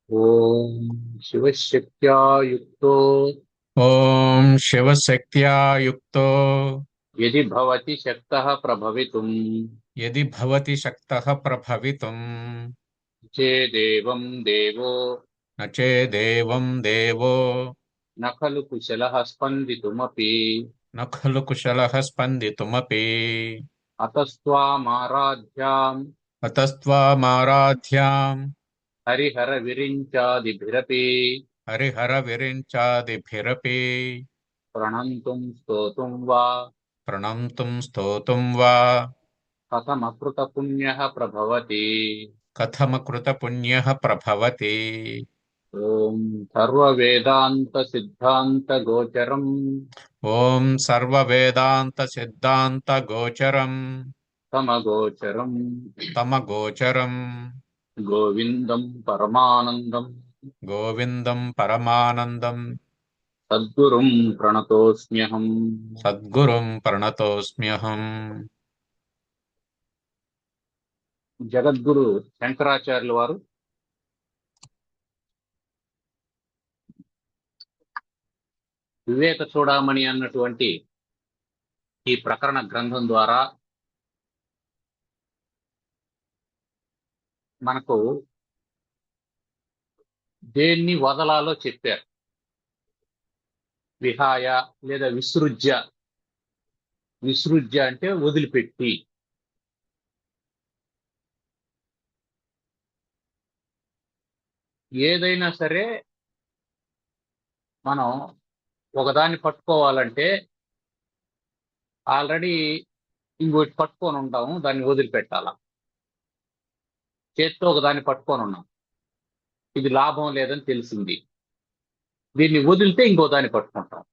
ఓం శివశక్త్యా యుక్తో ఓం శివశక్త్యా యుక్తో యది భవతి శక్తః ప్రభవితుం యది భవతి శక్తః ప్రభవితుం చేదేవం దేవో న చేదేవం దేవో న ఖలు కుశలః స్పందితుమపి న ఖలు కుశలః స్పందితుమపి అతస్త్వామారాధ్యాం అతస్త్వామారాధ్యాం హరిహర విరించాదిభిరపి హరిహర విరించాదిభిరపి ప్రణంతుం స్తోతుం వా ప్రణంతుం స్తోతుం వా కథమకృత పుణ్యః ప్రభవతి. కథమకృత పుణ్యః ప్రభవతి. ఓం సర్వవేదాంత సిద్ధాంత గోచరం ఓం సర్వవేదాంత సిద్ధాంత గోచరం సమగోచరం తమగోచరం గోవిందం పరమానందం గోవిందం పరమానందం సద్గురుం ప్రణతోస్మ్యహం. సద్గురుం ప్రణతోస్మ్యహం. జగద్గురు శంకరాచార్యుల వారు వివేక చూడామణి అన్నటువంటి ఈ ప్రకరణ గ్రంథం ద్వారా మనకు దేన్ని వదలాలో చెప్పారు. విహాయ లేదా విసృజ్య. విసృజ్య అంటే వదిలిపెట్టి. ఏదైనా సరే మనం ఒకదాన్ని పట్టుకోవాలంటే ఆల్రెడీ ఇంకోటి పట్టుకొని ఉంటాము, దాన్ని వదిలిపెట్టాలా. చేత్తో ఒకదాన్ని పట్టుకొని ఉన్నాం, ఇది లాభం లేదని తెలిసింది, దీన్ని వదిలితే ఇంకో దాన్ని పట్టుకుంటాం.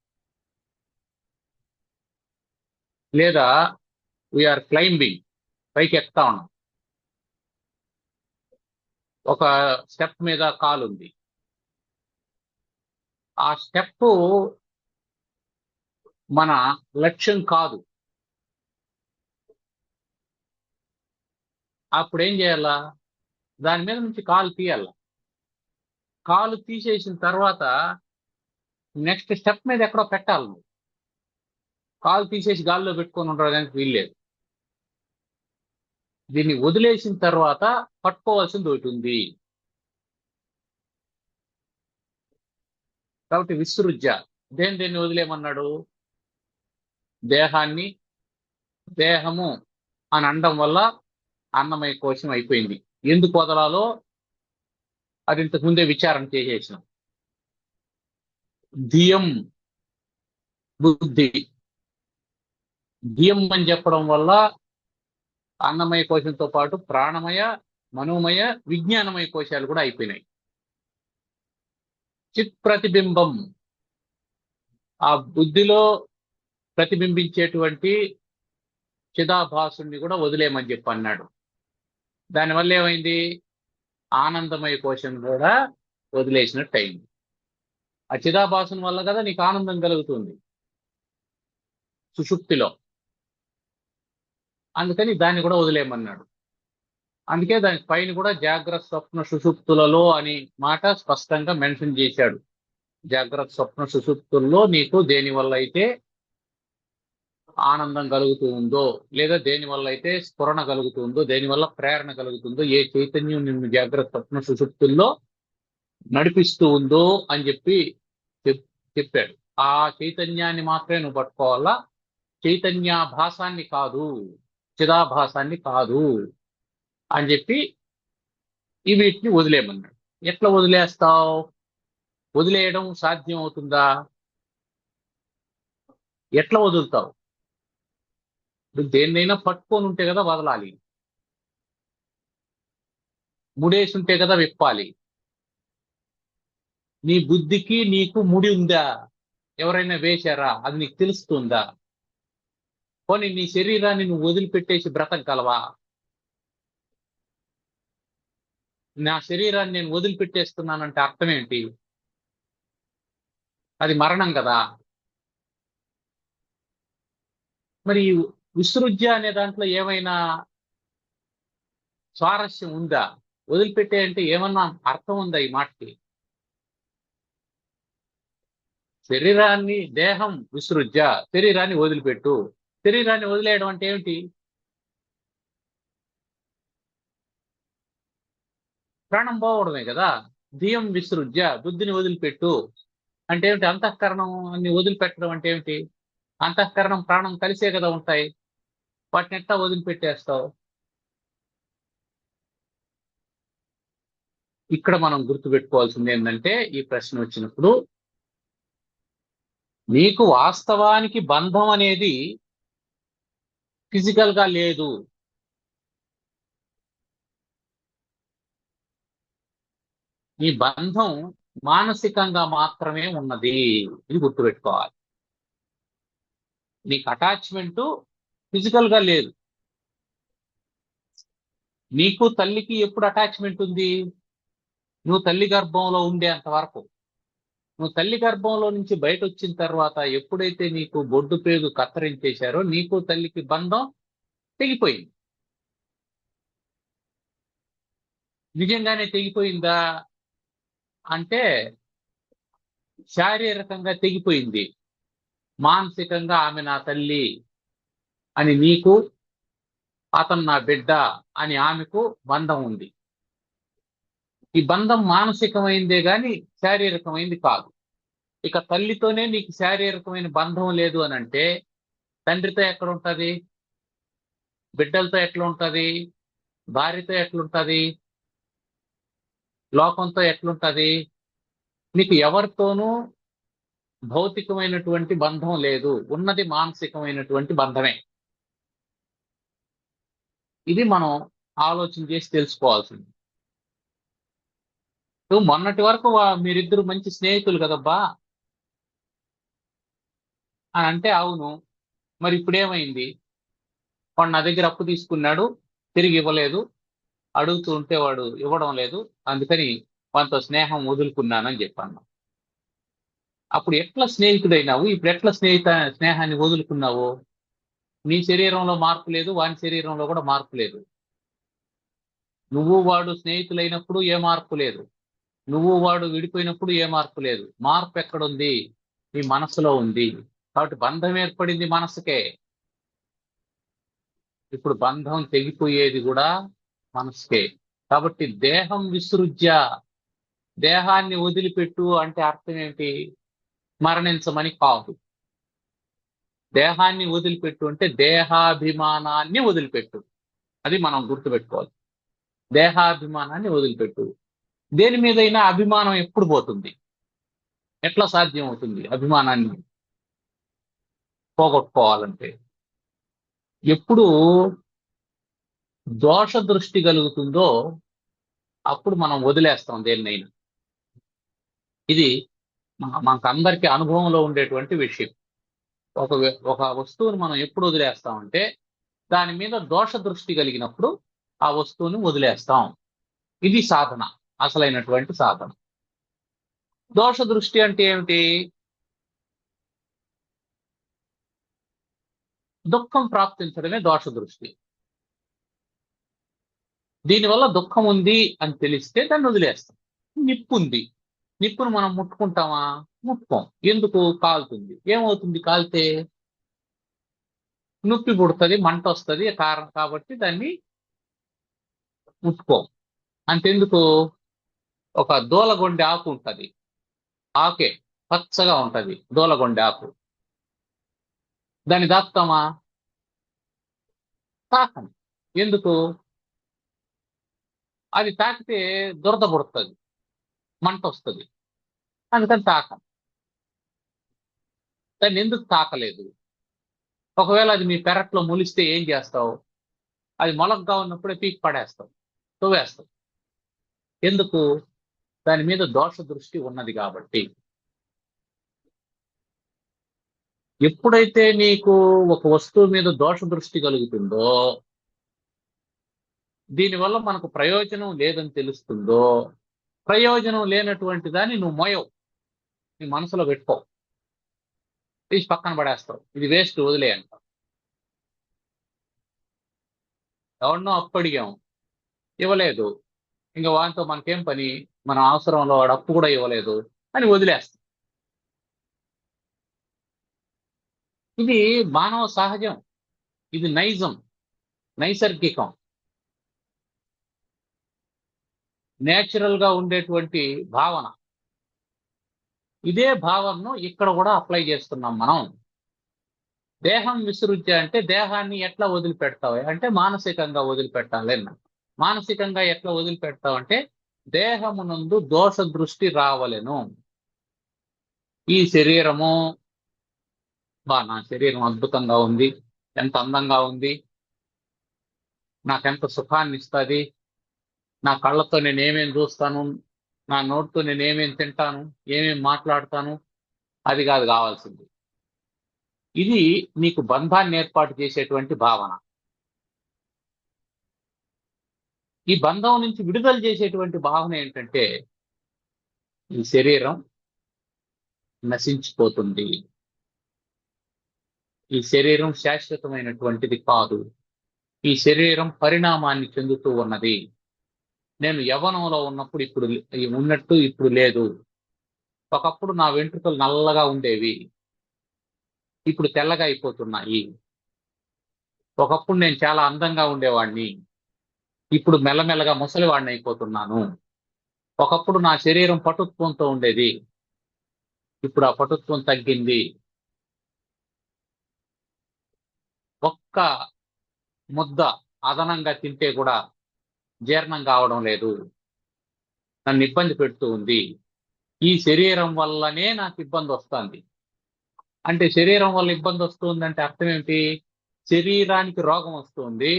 లేదా వీఆర్ క్లైంబింగ్, పైకి ఎక్కుతా ఉన్నాం, ఒక స్టెప్ మీద కాలు ఉంది, ఆ స్టెప్ మన లక్ష్యం కాదు. అప్పుడు ఏం చేయాలా? దాని మీద నుంచి కాలు తీయాల. కాలు తీసేసిన తర్వాత నెక్స్ట్ స్టెప్ మీద ఎక్కడో పెట్టాలి. నువ్వు కాలు తీసేసి గాల్లో పెట్టుకొని ఉండడానికి వీల్లేదు. దీన్ని వదిలేసిన తర్వాత పట్టుకోవాల్సింది ఒకటి ఉంది. కాబట్టి విసృజ్య. దేన్ని వదిలేయమన్నాడు? దేహాన్ని. దేహము అని అనడం వల్ల అన్నమయ కోశం అయిపోయింది. ఎందుకు వదలాలో అది ఇంతకు ముందే విచారణ చేసేసినాం. ధియం బుద్ధి. ధియం అని చెప్పడం వల్ల అన్నమయ కోశంతో పాటు ప్రాణమయ, మనోమయ, విజ్ఞానమయ కోశాలు కూడా అయిపోయినాయి. చిత్ ప్రతిబింబం. ఆ బుద్ధిలో ప్రతిబింబించేటువంటి చిదాభాసుని కూడా వదిలేయమని చెప్పి అన్నాడు. దానివల్ల ఏమైంది? ఆనందమయ కోశం కూడా వదిలేసినట్టు అయింది. ఆ చిదాభాసం వల్ల కదా నీకు ఆనందం కలుగుతుంది సుషుప్తిలో. అందుకని దాన్ని కూడా వదిలేయమన్నాడు. అందుకే దాని పైన కూడా జాగ్రత్త స్వప్న సుషుప్తులలో అని మాట స్పష్టంగా మెన్షన్ చేశాడు. జాగ్రత్త స్వప్న సుషుప్తుల్లో నీకు దేని వల్ల అయితే ఆనందం కలుగుతూ ఉందో, లేదా దేని వల్ల అయితే స్ఫురణ కలుగుతుందో, దేని వల్ల ప్రేరణ కలుగుతుందో, ఏ చైతన్యం నిన్ను జాగ్రత్త స్వప్న సుషుప్తుల్లో నడిపిస్తూ ఉందో అని చెప్పి చెప్పాడు. ఆ చైతన్యాన్ని మాత్రమే నువ్వు పట్టుకోవాలా, చైతన్యాభాసాన్ని కాదు, చిదాభాసాన్ని కాదు అని చెప్పి ఈ వీటిని వదిలేయమన్నాడు. ఎట్లా వదిలేస్తావు? వదిలేయడం సాధ్యం అవుతుందా? ఎట్లా వదులుతావు? నువ్వు దేన్నైనా పట్టుకొని ఉంటే కదా వదలాలి, ముడేసి ఉంటే కదా విప్పాలి. నీ బుద్ధికి నీకు ముడి ఉందా? ఎవరైనా వేశారా? అది నీకు తెలుస్తుందా? పోనీ నీ శరీరాన్ని నువ్వు వదిలిపెట్టేసి బ్రతకగలవా? నా శరీరాన్ని నేను వదిలిపెట్టేస్తున్నానంటే అర్థం ఏంటి? అది మరణం కదా. మరి విసృజ్య అనే దాంట్లో ఏమైనా స్వారస్యం ఉందా? వదిలిపెట్టే అంటే ఏమన్నా అర్థం ఉందా ఈ మాటకి? శరీరాన్ని, దేహం విసృజ్య, శరీరాన్ని వదిలిపెట్టు. శరీరాన్ని వదిలేయడం అంటే ఏమిటి? ప్రాణం పోవడమే కదా. ధియం విసృజ్య, బుద్ధిని వదిలిపెట్టు అంటే ఏమిటి? అంతఃకరణాన్ని వదిలిపెట్టడం అంటే ఏమిటి? అంతఃకరణం ప్రాణం కలిసే కదా ఉంటాయి. వాటిని ఎట్లా వదిలిపెట్టేస్తావు? ఇక్కడ మనం గుర్తుపెట్టుకోవాల్సింది ఏంటంటే, ఈ ప్రశ్న వచ్చినప్పుడు నీకు వాస్తవానికి బంధం అనేది ఫిజికల్ గా లేదు. ఈ బంధం మానసికంగా మాత్రమే ఉన్నది. ఇది గుర్తుపెట్టుకోవాలి. నీకు అటాచ్మెంట్ ఫిజికల్ గా లేదు. నీకు తల్లికి ఎప్పుడు అటాచ్మెంట్ ఉంది? నువ్వు తల్లి గర్భంలో ఉండేంత వరకు. నువ్వు తల్లి గర్భంలో నుంచి బయట వచ్చిన తర్వాత ఎప్పుడైతే నీకు బొడ్డు పేగు కత్తిరించేశారో నీకు తల్లికి బంధం తెగిపోయింది. నిజంగానే తెగిపోయిందా అంటే శారీరకంగా తెగిపోయింది. మానసికంగా ఆమె నా తల్లి అని నీకు, అతను నా బిడ్డ అని ఆమెకు బంధం ఉంది. ఈ బంధం మానసికమైందే గాని శారీరకమైంది కాదు. ఇక తల్లితోనే నీకు శారీరకమైన బంధం లేదు అని అంటే తండ్రితో ఎక్కడ ఉంటది? బిడ్డలతో ఎట్లా ఉంటది? భార్యతో ఎట్లుంటది? లోకంతో ఎట్లుంటది? నీకు ఎవరితోనూ భౌతికమైనటువంటి బంధం లేదు. ఉన్నది మానసికమైనటువంటి బంధమే. ఇది మనం ఆలోచన చేసి తెలుసుకోవాల్సింది. నువ్వు మొన్నటి వరకు మీరిద్దరు మంచి స్నేహితులు కదబ్బా అని అంటే అవును. మరి ఇప్పుడేమైంది? వాడు నా దగ్గర అప్పు తీసుకున్నాడు, తిరిగి ఇవ్వలేదు. అడుగుతూ ఉంటే వాడు ఇవ్వడం లేదు, అందుకని వానితో స్నేహం వదులుకున్నానని చెప్పాను. అప్పుడు ఎట్లా స్నేహితుడైనావు? ఇప్పుడు ఎట్లా స్నేహాన్ని వదులుకున్నావు? నీ శరీరంలో మార్పు లేదు, వాని శరీరంలో కూడా మార్పు లేదు. నువ్వు వాడు స్నేహితులైనప్పుడు ఏ మార్పు లేదు, నువ్వు వాడు విడిపోయినప్పుడు ఏ మార్పు లేదు. మార్పు ఎక్కడుంది? నీ మనసులో ఉంది. కాబట్టి బంధం ఏర్పడింది మనసుకే. ఇప్పుడు బంధం తెగిపోయేది కూడా మనసుకే. కాబట్టి దేహం విసృజ్య, దేహాన్ని వదిలిపెట్టు అంటే అర్థం ఏంటి? మరణించమని కాదు. దేహాన్ని వదిలిపెట్టు అంటే దేహాభిమానాన్ని వదిలిపెట్టు. అది మనం గుర్తుపెట్టుకోవాలి. దేహాభిమానాన్ని వదిలిపెట్టు. దేని మీదైనా అభిమానం ఎప్పుడు పోతుంది? ఎట్లా సాధ్యం అవుతుంది అభిమానాన్ని పోగొట్టుకోవాలంటే? ఎప్పుడు దోష దృష్టి కలుగుతుందో అప్పుడు మనం వదిలేస్తాం దేన్నైనా. ఇది మనకు అందరికీ అనుభవంలో ఉండేటువంటి విషయం. ఒక వస్తువుని మనం ఎప్పుడు వదిలేస్తామంటే దాని మీద దోష దృష్టి కలిగినప్పుడు ఆ వస్తువుని వదిలేస్తాం. ఇది సాధన, అసలైనటువంటి సాధన. దోష దృష్టి అంటే ఏమిటి? దుఃఖం ప్రాప్తించడమే దోష దృష్టి. దీనివల్ల దుఃఖం ఉంది అని తెలిస్తే దాన్ని వదిలేస్తాం. నిప్పు ఉంది, నిప్పును మనం ముట్టుకుంటామా? ముట్టుకోం. ఎందుకు? కాలుతుంది. ఏమవుతుంది కాలితే? నొప్పి పుడుతుంది, మంట వస్తుంది కారణం, కాబట్టి దాన్ని ముట్టుకోం. అంతెందుకు? ఒక దూలగొండె ఆకు ఉంటది, ఆకే పచ్చగా ఉంటది దూలగొండె ఆకు, దాన్ని తాకుతామా? తాకం. ఎందుకు? అది తాకితే దురద పుడుతుంది, మంట వస్తుంది, అందుకని తాకం. దాన్ని ఎందుకు తాకలేదు? ఒకవేళ అది మీ పెరట్లో మొలిస్తే ఏం చేస్తావు? అది మొలకగా ఉన్నప్పుడే పీకి పడేస్తావు, తవ్వేస్తావు. ఎందుకు? దాని మీద దోష దృష్టి ఉన్నది కాబట్టి. ఎప్పుడైతే నీకు ఒక వస్తువు మీద దోష దృష్టి కలుగుతుందో, దీనివల్ల మనకు ప్రయోజనం లేదని తెలుస్తుందో, ప్రయోజనం లేనటువంటి దాన్ని నువ్వు మోయవు, నీ మనసులో పెట్టుకో, తీసి పక్కన పడేస్తావు. ఇది వేస్ట్, వదిలే అంటావు. ఎవరినో అప్పు అడిగాం, ఇవ్వలేదు. ఇంకా వానితో మనకేం పని, మన అవసరంలో వాడు అప్పు కూడా ఇవ్వలేదు అని వదిలేస్తాం. ఇది మానవ సహజం, ఇది నైజం, నైసర్గికం, నేచురల్ గా ఉండేటువంటి భావన. ఇదే భావనను ఇక్కడ కూడా అప్లై చేస్తున్నాం మనం. దేహం విసృజ్య అంటే దేహాన్ని ఎట్లా వదిలిపెడతావు అంటే మానసికంగా వదిలిపెట్టాలి అన్న. మానసికంగా ఎట్లా వదిలిపెడతావు అంటే దేహమునందు దోష దృష్టి రావలెను. ఈ శరీరము, నా శరీరం అద్భుతంగా ఉంది, ఎంత అందంగా ఉంది, నాకెంత సుఖాన్ని ఇస్తుంది, నా కళ్ళతో నేను ఏమేం చూస్తాను, నా నోటితో నేను ఏమేం తింటాను, ఏమేం మాట్లాడతాను, అది కాదు కావాల్సింది. ఇది నీకు బంధాన్ని ఏర్పాటు చేసేటువంటి భావన. ఈ బంధం నుంచి విడుదల చేసేటువంటి భావన ఏంటంటే ఈ శరీరం నశించిపోతుంది, ఈ శరీరం శాశ్వతమైనటువంటిది కాదు, ఈ శరీరం పరిణామాన్ని చెందుతూ ఉన్నది. నేను యవ్వనంలో ఉన్నప్పుడు ఇప్పుడు ఉన్నట్టు ఇప్పుడు లేదు. ఒకప్పుడు నా వెంట్రుకలు నల్లగా ఉండేవి, ఇప్పుడు తెల్లగా అయిపోతున్నాయి. ఒకప్పుడు నేను చాలా అందంగా ఉండేవాడిని, ఇప్పుడు మెల్లమెల్లగా ముసలివాడిని అయిపోతున్నాను. ఒకప్పుడు నా శరీరం పటుత్వంతో ఉండేది, ఇప్పుడు ఆ పటుత్వం తగ్గింది. ఒక్క ముద్ద అదనంగా తింటే కూడా జీర్ణం కావడం లేదు, నన్ను ఇబ్బంది పెడుతూ ఉంది. ఈ శరీరం వల్లనే నాకు ఇబ్బంది వస్తుంది. అంటే శరీరం వల్ల ఇబ్బంది వస్తుందంటే అర్థం ఏంటి? శరీరానికి రోగం వస్తుంది.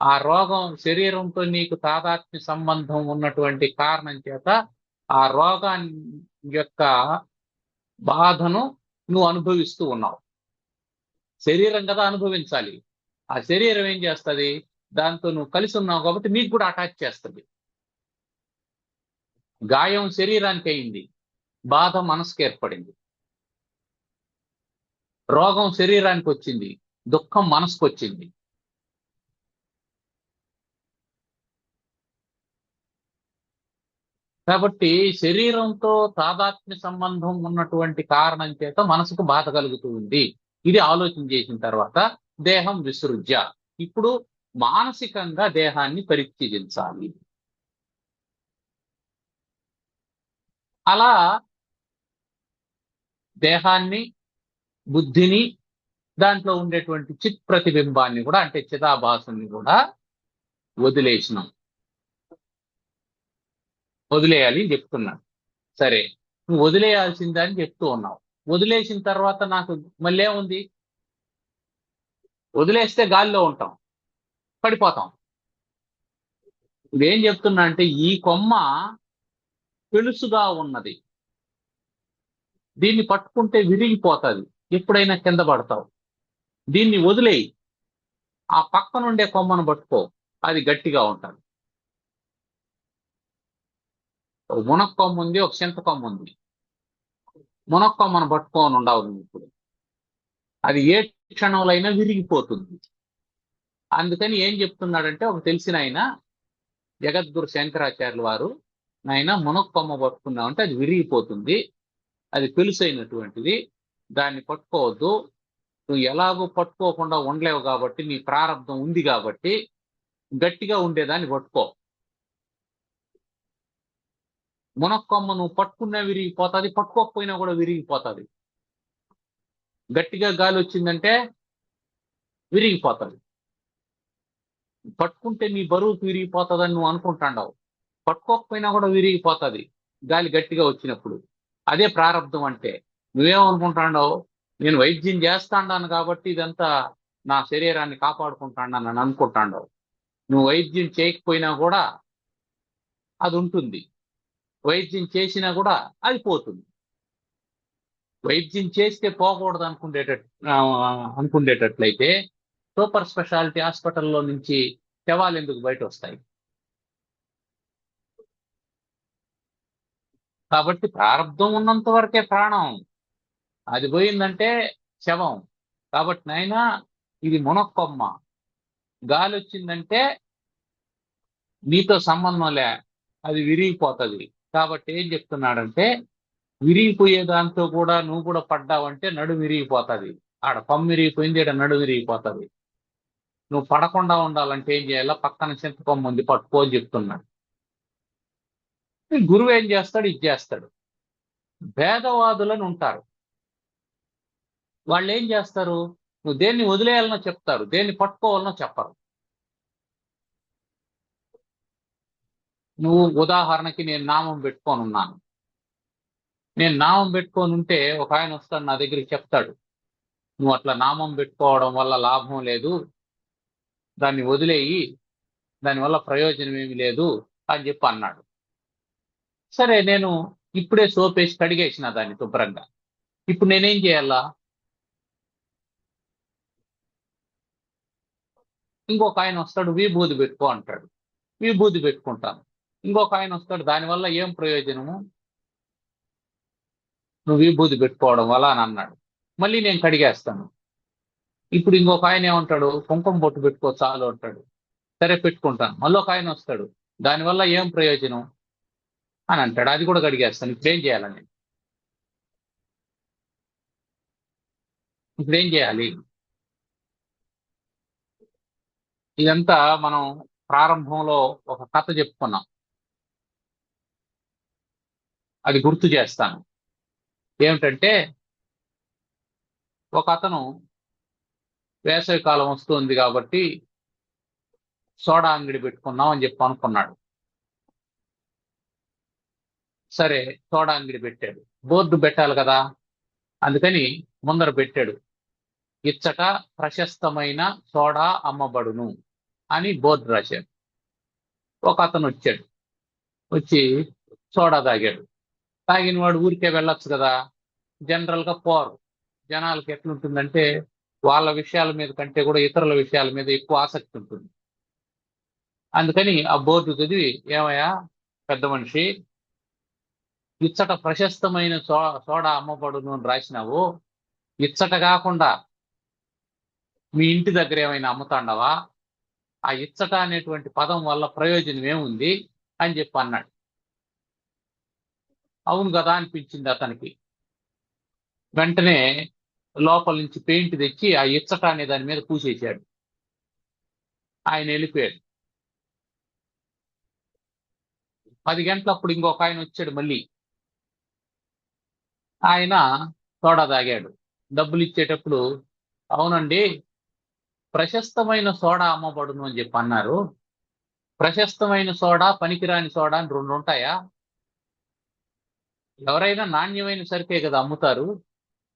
ఆ రోగం శరీరంతో నీకు తాదాత్మ్య సంబంధం ఉన్నటువంటి కారణం చేత ఆ రోగాన్ని యొక్క బాధను నువ్వు అనుభవిస్తూ ఉన్నావు. శరీరం కదా అనుభవించాలి. ఆ శరీరం ఏం చేస్తుంది? దాంతో నువ్వు కలిసి ఉన్నావు కాబట్టి నీకు కూడా అటాచ్ చేస్తుంది. గాయం శరీరానికి అయింది, బాధ మనసుకు ఏర్పడింది. రోగం శరీరానికి వచ్చింది, దుఃఖం మనసుకు వచ్చింది. కాబట్టి శరీరంతో తాదాత్మ్య సంబంధం ఉన్నటువంటి కారణం చేత మనసుకు బాధ కలుగుతూ ఉంది. ఇది ఆలోచన చేసిన తర్వాత దేహం విసృజ్య. ఇప్పుడు మానసికంగా దేహాన్ని పరిత్యజించాలి. అలా దేహాన్ని, బుద్ధిని, దాంట్లో ఉండేటువంటి చిత్ ప్రతిబింబాన్ని కూడా అంటే చిదాభాసుని కూడా వదిలేసినాం. వదిలేయాలి అని చెప్తున్నాను. సరే, నువ్వు వదిలేయాల్సిందని చెప్తూ ఉన్నావు. వదిలేసిన తర్వాత నాకు మళ్ళీ ఏముంది? వదిలేస్తే గాలిలో ఉంటాం, పడిపోతాం. ఇదేం చెప్తున్నా అంటే ఈ కొమ్మ పెలుసుగా ఉన్నది, దీన్ని పట్టుకుంటే విరిగిపోతుంది, ఎప్పుడైనా కింద పడతావు. దీన్ని వదిలేయి, ఆ పక్కనుండే కొమ్మను పట్టుకో, అది గట్టిగా ఉంటుంది. ఒక మునక్కొమ్మ ఉంది, ఒక చింతకొమ్మ ఉంది. మునక్కొమ్మను పట్టుకోని ఉండవు నువ్వు ఇప్పుడు, అది ఏ క్షణంలో అయినా విరిగిపోతుంది. అందుకని ఏం చెప్తున్నాడంటే ఒక తెలిసిన ఆయన జగద్గురు శంకరాచార్యుల వారు, నాయన మునక్కొమ్మ పట్టుకున్నామంటే అది విరిగిపోతుంది, అది పెలుసైనటువంటిది, దాన్ని పట్టుకోవద్దు. నువ్వు ఎలాగో పట్టుకోకుండా ఉండలేవు కాబట్టి, నీ ప్రారంధం ఉంది కాబట్టి గట్టిగా ఉండేదాన్ని పట్టుకో. మునక్కొమ్మ నువ్వు పట్టుకున్నా విరిగిపోతుంది, పట్టుకోకపోయినా కూడా విరిగిపోతుంది. గట్టిగా గాలి వచ్చిందంటే విరిగిపోతుంది. పట్టుకుంటే నీ బరువుకు విరిగిపోతుందని నువ్వు అనుకుంటాండావు, పట్టుకోకపోయినా కూడా విరిగిపోతుంది గాలి గట్టిగా వచ్చినప్పుడు. అదే ప్రారంధం అంటే. నువ్వేమనుకుంటాండావు? నేను వైద్యం చేస్తాండాను కాబట్టి ఇదంతా నా శరీరాన్ని కాపాడుకుంటాను అని అనుకుంటాండావు. నువ్వు వైద్యం చేయకపోయినా కూడా అది ఉంటుంది, వైద్యం చేసినా కూడా అది పోతుంది. వైద్యం చేస్తే పోకూడదు అనుకునేటట్లయితే సూపర్ స్పెషాలిటీ హాస్పిటల్లో నుంచి శవాలు ఎందుకు బయట వస్తాయి? కాబట్టి ప్రారంధం ఉన్నంత వరకే ప్రాణం, అది పోయిందంటే శవం. కాబట్టి నాయనా, ఇది మునక్కొమ్మ, గాలి వచ్చిందంటే నీతో సంబంధం లే, అది విరిగిపోతుంది. కాబట్టి ఏం చెప్తున్నాడంటే, విరిగిపోయే దాంతో కూడా నువ్వు కూడా పడ్డావంటే నడు విరిగిపోతుంది. ఆడ పమ్ము విరిగిపోయింది, ఈడ నడు విరిగిపోతుంది. నువ్వు పడకుండా ఉండాలంటే ఏం చేయాలా? పక్కన చింతకొమ్మ ఉంది, పట్టుకో అని చెప్తున్నాడు. ఈ గురువు ఏం చేస్తాడు? ఇది చేస్తాడు. భేదవాదులని ఉంటారు. వాళ్ళు ఏం చేస్తారు? నువ్వు దేన్ని వదిలేయాలనో చెప్తారు, దేన్ని పట్టుకోవాలనో చెప్పరు. నువ్వు ఉదాహరణకి నేను నామం పెట్టుకొని ఉన్నాను. నేను నామం పెట్టుకొని ఉంటే ఒక ఆయన వస్తాడు నా దగ్గరికి చెప్తాడు, నువ్వు అట్లా నామం పెట్టుకోవడం వల్ల లాభం లేదు, దాన్ని వదిలేయి, దానివల్ల ప్రయోజనం ఏమి లేదు అని చెప్పి అన్నాడు. సరే, నేను ఇప్పుడే సోపేసి కడిగేసిన దాన్ని శుభ్రంగా. ఇప్పుడు నేనేం చేయాలా? ఇంకొక ఆయన వస్తాడు, విభూది పెట్టుకో అంటాడు. విభూది పెట్టుకుంటాను. ఇంకొక ఆయన వస్తాడు, దానివల్ల ఏం ప్రయోజనము, నువ్వు విభూది పెట్టుకోవడం వల్ల అని అన్నాడు. మళ్ళీ నేను కడిగేస్తాను. ఇప్పుడు ఇంకొక ఆయన ఏమంటాడు, కుంకుమ బొట్టు పెట్టుకో చాలు అంటాడు. సరే, పెట్టుకుంటాను. మళ్ళీ ఒక ఆయన వస్తాడు, దానివల్ల ఏం ప్రయోజనం అని అంటాడు. అది కూడా కడిగేస్తాను. ఇప్పుడేం చేయాలని? ఇప్పుడేం చేయాలి? ఇదంతా మనం ప్రారంభంలో ఒక కథ చెప్పుకున్నాం, అది గుర్తు చేస్తాను. ఏమిటంటే, ఒక అతను వేసవి కాలం వస్తుంది కాబట్టి సోడా అంగడి పెట్టుకుందాం అని చెప్పి అనుకున్నాడు. సరే, సోడా అంగడి పెట్టాడు. బోర్డు పెట్టాలి కదా, అందుకని ముందర పెట్టాడు, ఇచ్చట ప్రశస్తమైన సోడా అమ్మబడును అని బోర్డు రాశాడు. ఒక అతను వచ్చాడు, వచ్చి సోడా తాగాడు. తాగిన వాడు ఊరికే వెళ్ళొచ్చు కదా, జనరల్గా పోరు. జనాలకి ఎట్లుంటుందంటే, వాళ్ళ విషయాల మీద కంటే కూడా ఇతరుల విషయాల మీద ఎక్కువ ఆసక్తి ఉంటుంది. అందుకని ఆ బోర్డు చదివి, ఏమయ్యా పెద్ద మనిషి, ఇచ్చట ప్రశస్తమైన సోడా అమ్మబడును అని రాసినావు, ఇచ్చట కాకుండా మీ ఇంటి దగ్గర ఏమైనా అమ్ముతాండవా? ఆ ఇచ్చట అనేటువంటి పదం వల్ల ప్రయోజనం ఏముంది అని చెప్పి అన్నాడు. అవును కదా అనిపించింది అతనికి. వెంటనే లోపల నుంచి పెయింట్ తెచ్చి ఆ ఇచ్చట అనే దాని మీద పూసేశాడు. ఆయన వెళ్ళిపోయాడు. 10 గంటలప్పుడు ఇంకొక ఆయన వచ్చాడు మళ్ళీ. ఆయన సోడా తాగాడు. డబ్బులు ఇచ్చేటప్పుడు, అవునండి, ప్రశస్తమైన సోడా అమ్మబడును అని చెప్పి అన్నారు. ప్రశస్తమైన సోడా, పనికిరాని సోడా అని రెండు ఉంటాయా? ఎవరైనా నాణ్యమైన సరికే కదా అమ్ముతారు.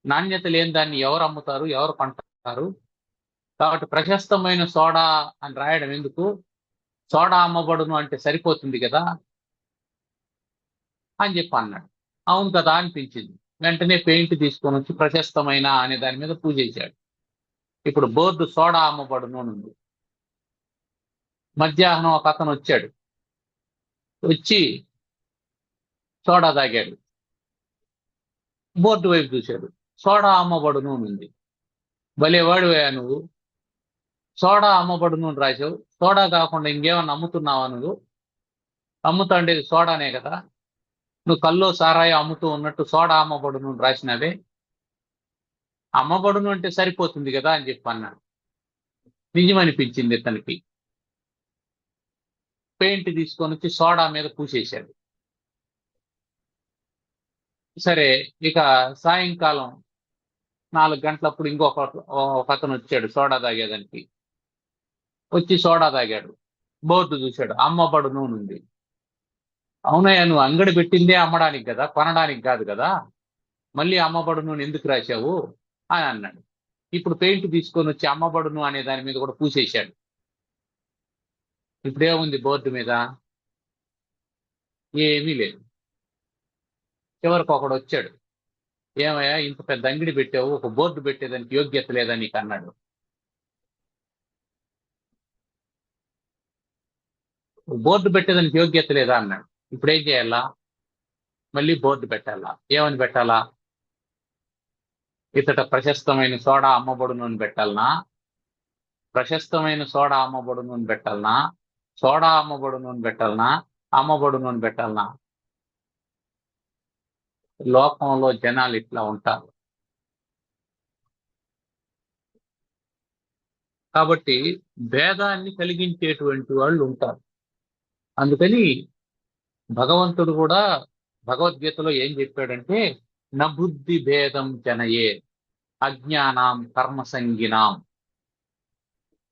నాణ్యత లేని దాన్ని ఎవరు అమ్ముతారు, ఎవరు కొంటారు? కాబట్టి ప్రశస్తమైన సోడా అని రాయడం ఎందుకు? సోడా అమ్మబడును అంటే సరిపోతుంది కదా అని చెప్పి అన్నాడు. అవును కదా అనిపించింది. వెంటనే పెయింట్ తీసుకొని వచ్చి ప్రశస్తమైన అనే దాని మీద పూజేశాడు. ఇప్పుడు బోర్డు సోడా అమ్మబడును అని ఉంది. మధ్యాహ్నం ఒక అతను వచ్చాడు, వచ్చి సోడా తాగాడు. బోర్డు వైపు చూశాడు, సోడా అమ్మబడును అని ఉంది. భలేవాడివయ్యా నువ్వు, సోడా అమ్మబడును అని రాశావు, సోడా కాకుండా ఇంకేమన్నా అమ్ముతున్నావా? నువ్వు అమ్ముతాండేది సోడానే కదా, నువ్వు కల్లో సారాయి అమ్ముతూ ఉన్నట్టు సోడా అమ్మబడును అని రాసినావే, అమ్మబడును అంటే సరిపోతుంది కదా అని చెప్పి అన్నాడు. నిజమనిపించింది ఇతనికి. పెయింట్ తీసుకొని వచ్చి సోడా మీద పూసేశాడు. సరే, ఇక సాయంకాలం 4 గంటలప్పుడు ఒక అతను వచ్చాడు సోడా తాగేదానికి. వచ్చి సోడా తాగాడు. బోర్డు చూశాడు, అమ్మబడును అని ఉంది. అవునయ్యా, నువ్వు అంగడి పెట్టిందే అమ్మడానికి కదా, కొనడానికి కాదు కదా, మళ్ళీ అమ్మబడును అని ఎందుకు రాశావు అని అన్నాడు. ఇప్పుడు పెయింట్ తీసుకొని వచ్చి అమ్మబడును అనే దాని మీద కూడా పూసేశాడు. ఇప్పుడేముంది బోర్డు మీద? ఏమీ లేదు. చివరికి ఒకడు వచ్చాడు, ఏమయ్యా ఇంత పెద్ద అంగడి పెట్టావు, ఒక బోర్డు పెట్టేదానికి యోగ్యత లేదా నీకు అన్నాడు. బోర్డు పెట్టేదానికి యోగ్యత లేదా అన్నాడు. ఇప్పుడు ఏం చేయాలా? మళ్ళీ బోర్డు పెట్టాలా? ఏమని పెట్టాలా? ఇతట ప్రశస్తమైన సోడా అమ్మబడును అని పెట్టాలనా? ప్రశస్తమైన సోడా అమ్మబడును అని పెట్టాలనా? సోడా అమ్మబడును అని పెట్టాలనా? అమ్మబడు నూనె పెట్టాలనా? లోకంలో జనాలు ఇట్లా ఉంటారు. కాబట్టి భేదాన్ని కలిగించేటువంటి వాళ్ళు ఉంటారు. అందుకని భగవంతుడు కూడా భగవద్గీతలో ఏం చెప్పాడంటే, నబుద్ధి భేదం జనయే అజ్ఞానాం కర్మసంగినాం.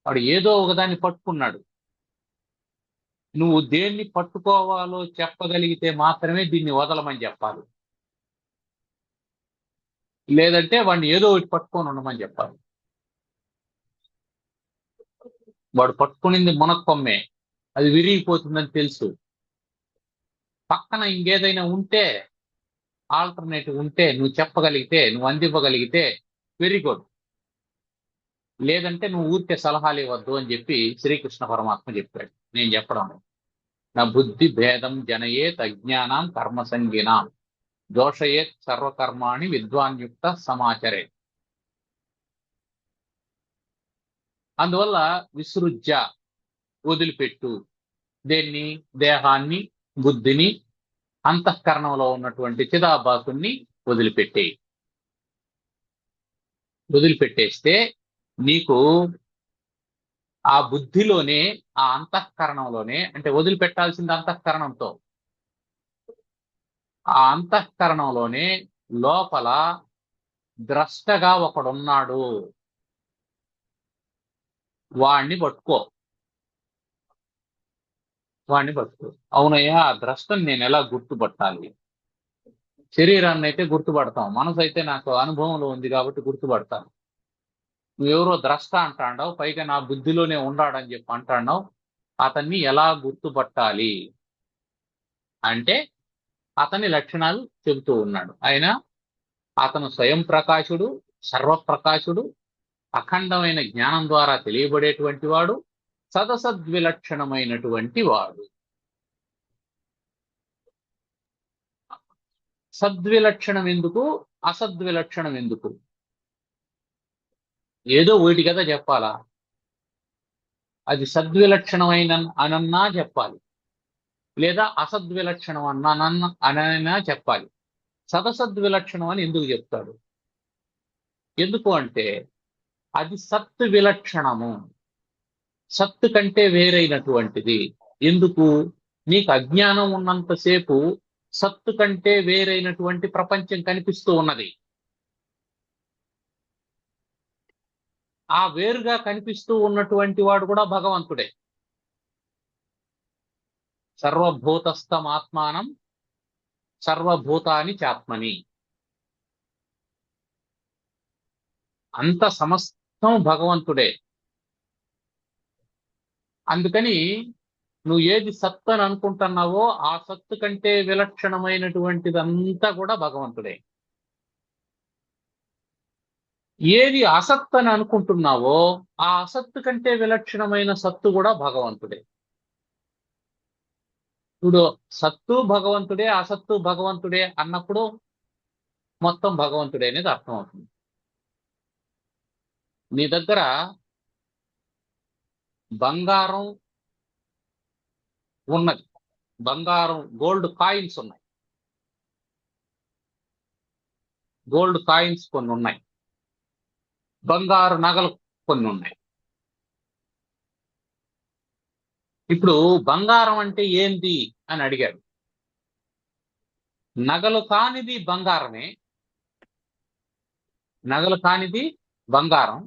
వాడు ఏదో ఒకదాన్ని పట్టుకున్నాడు. నువ్వు దేన్ని పట్టుకోవాలో చెప్పగలిగితే మాత్రమే దీన్ని వదలమని చెప్పాలి. లేదంటే వాడిని ఏదో ఒకటి పట్టుకొని ఉండమని చెప్పాలి. వాడు పట్టుకునింది మునక్కొమ్మే, అది విరిగిపోతుందని తెలుసు. పక్కన ఇంకేదైనా ఉంటే, ఆల్టర్నేటివ్ ఉంటే నువ్వు చెప్పగలిగితే, నువ్వు అందివ్వగలిగితే వెరీ గుడ్. లేదంటే నువ్వు ఊరికే సలహాలు ఇవ్వద్దు అని చెప్పి శ్రీకృష్ణ పరమాత్మ చెప్పాడు. నేను చెప్పడం, నా బుద్ధి భేదం జనయేత్ అజ్ఞానం కర్మసంగినాం దోషయేత్ సర్వకర్మాణి విద్వాన్యుక్త సమాచరే. అందువల్ల విసృజ్య, వదిలిపెట్టు. దేన్ని? దేహాన్ని, బుద్ధిని, అంతఃకరణంలో ఉన్నటువంటి చిదాభాసుని వదిలిపెట్టేస్తే నీకు ఆ బుద్ధిలోనే, ఆ అంతఃకరణంలోనే, అంటే వదిలిపెట్టాల్సింది అంతఃకరణంతో, ఆ అంతఃకరణంలోనే లోపల ద్రష్టగా ఒకడున్నాడు. వాణ్ణి పట్టుకో. అవునయ్యా, ఆ ద్రష్టని నేను ఎలా గుర్తుపట్టాలి? శరీరాన్ని అయితే గుర్తుపడతాం, మనసు అయితే నాకు అనుభవంలో ఉంది కాబట్టి గుర్తుపడతాను. నువ్వెవరో ద్రష్ట అంటాండావు, పైగా నా బుద్ధిలోనే ఉన్నాడని చెప్పి అంటాండావు. అతన్ని ఎలా గుర్తుపట్టాలి అంటే అతని లక్షణాలు చెబుతూ ఉన్నాడు ఆయన. అతను స్వయం ప్రకాశుడు, సర్వప్రకాశుడు, అఖండమైన జ్ఞానం ద్వారా తెలియబడేటువంటి వాడు, సదసద్విలక్షణమైనటువంటి వాడు. సద్విలక్షణం ఎందుకు, అసద్విలక్షణం ఎందుకు? ఏదో ఒకటి కదా చెప్పాలా. అది సద్విలక్షణమైన అనన్నా చెప్పాలి, లేదా అసద్విలక్షణం అనైనా చెప్పాలి. సదసద్విలక్షణం అని ఎందుకు చెప్తాడు? ఎందుకు అంటే అది సత్ విలక్షణము, సత్తు కంటే వేరైనటువంటిది. ఎందుకు? నీకు అజ్ఞానం ఉన్నంతసేపు సత్తు కంటే వేరైనటువంటి ప్రపంచం కనిపిస్తూ ఉన్నది. ఆ వేరుగా కనిపిస్తూ ఉన్నటువంటి వాడు కూడా భగవంతుడే. సర్వభూతస్థమాత్మానం సర్వభూతాని చాత్మని. అంత సమస్తం భగవంతుడే. అందుకని నువ్వు ఏది సత్తు అని అనుకుంటున్నావో ఆ సత్తు కంటే విలక్షణమైనటువంటిదంతా కూడా భగవంతుడే. ఏది అసత్తు అని అనుకుంటున్నావో ఆ అసత్తు కంటే విలక్షణమైన సత్తు కూడా భగవంతుడే. ఇప్పుడు సత్తు భగవంతుడే, అసత్తు భగవంతుడే అన్నప్పుడు మొత్తం భగవంతుడే అనేది అర్థమవుతుంది. నీ దగ్గర బంగారం ఉన్నది, బంగారం గోల్డ్ కాయిన్స్ ఉన్నాయి, గోల్డ్ కాయిన్స్ కొన్ని ఉన్నాయి, బంగారు నగలు కొన్ని ఉన్నాయి. ఇప్పుడు బంగారం అంటే ఏంది అని అడిగాడు. నగలు కానిది బంగారమే, నగలు కానిది బంగారం,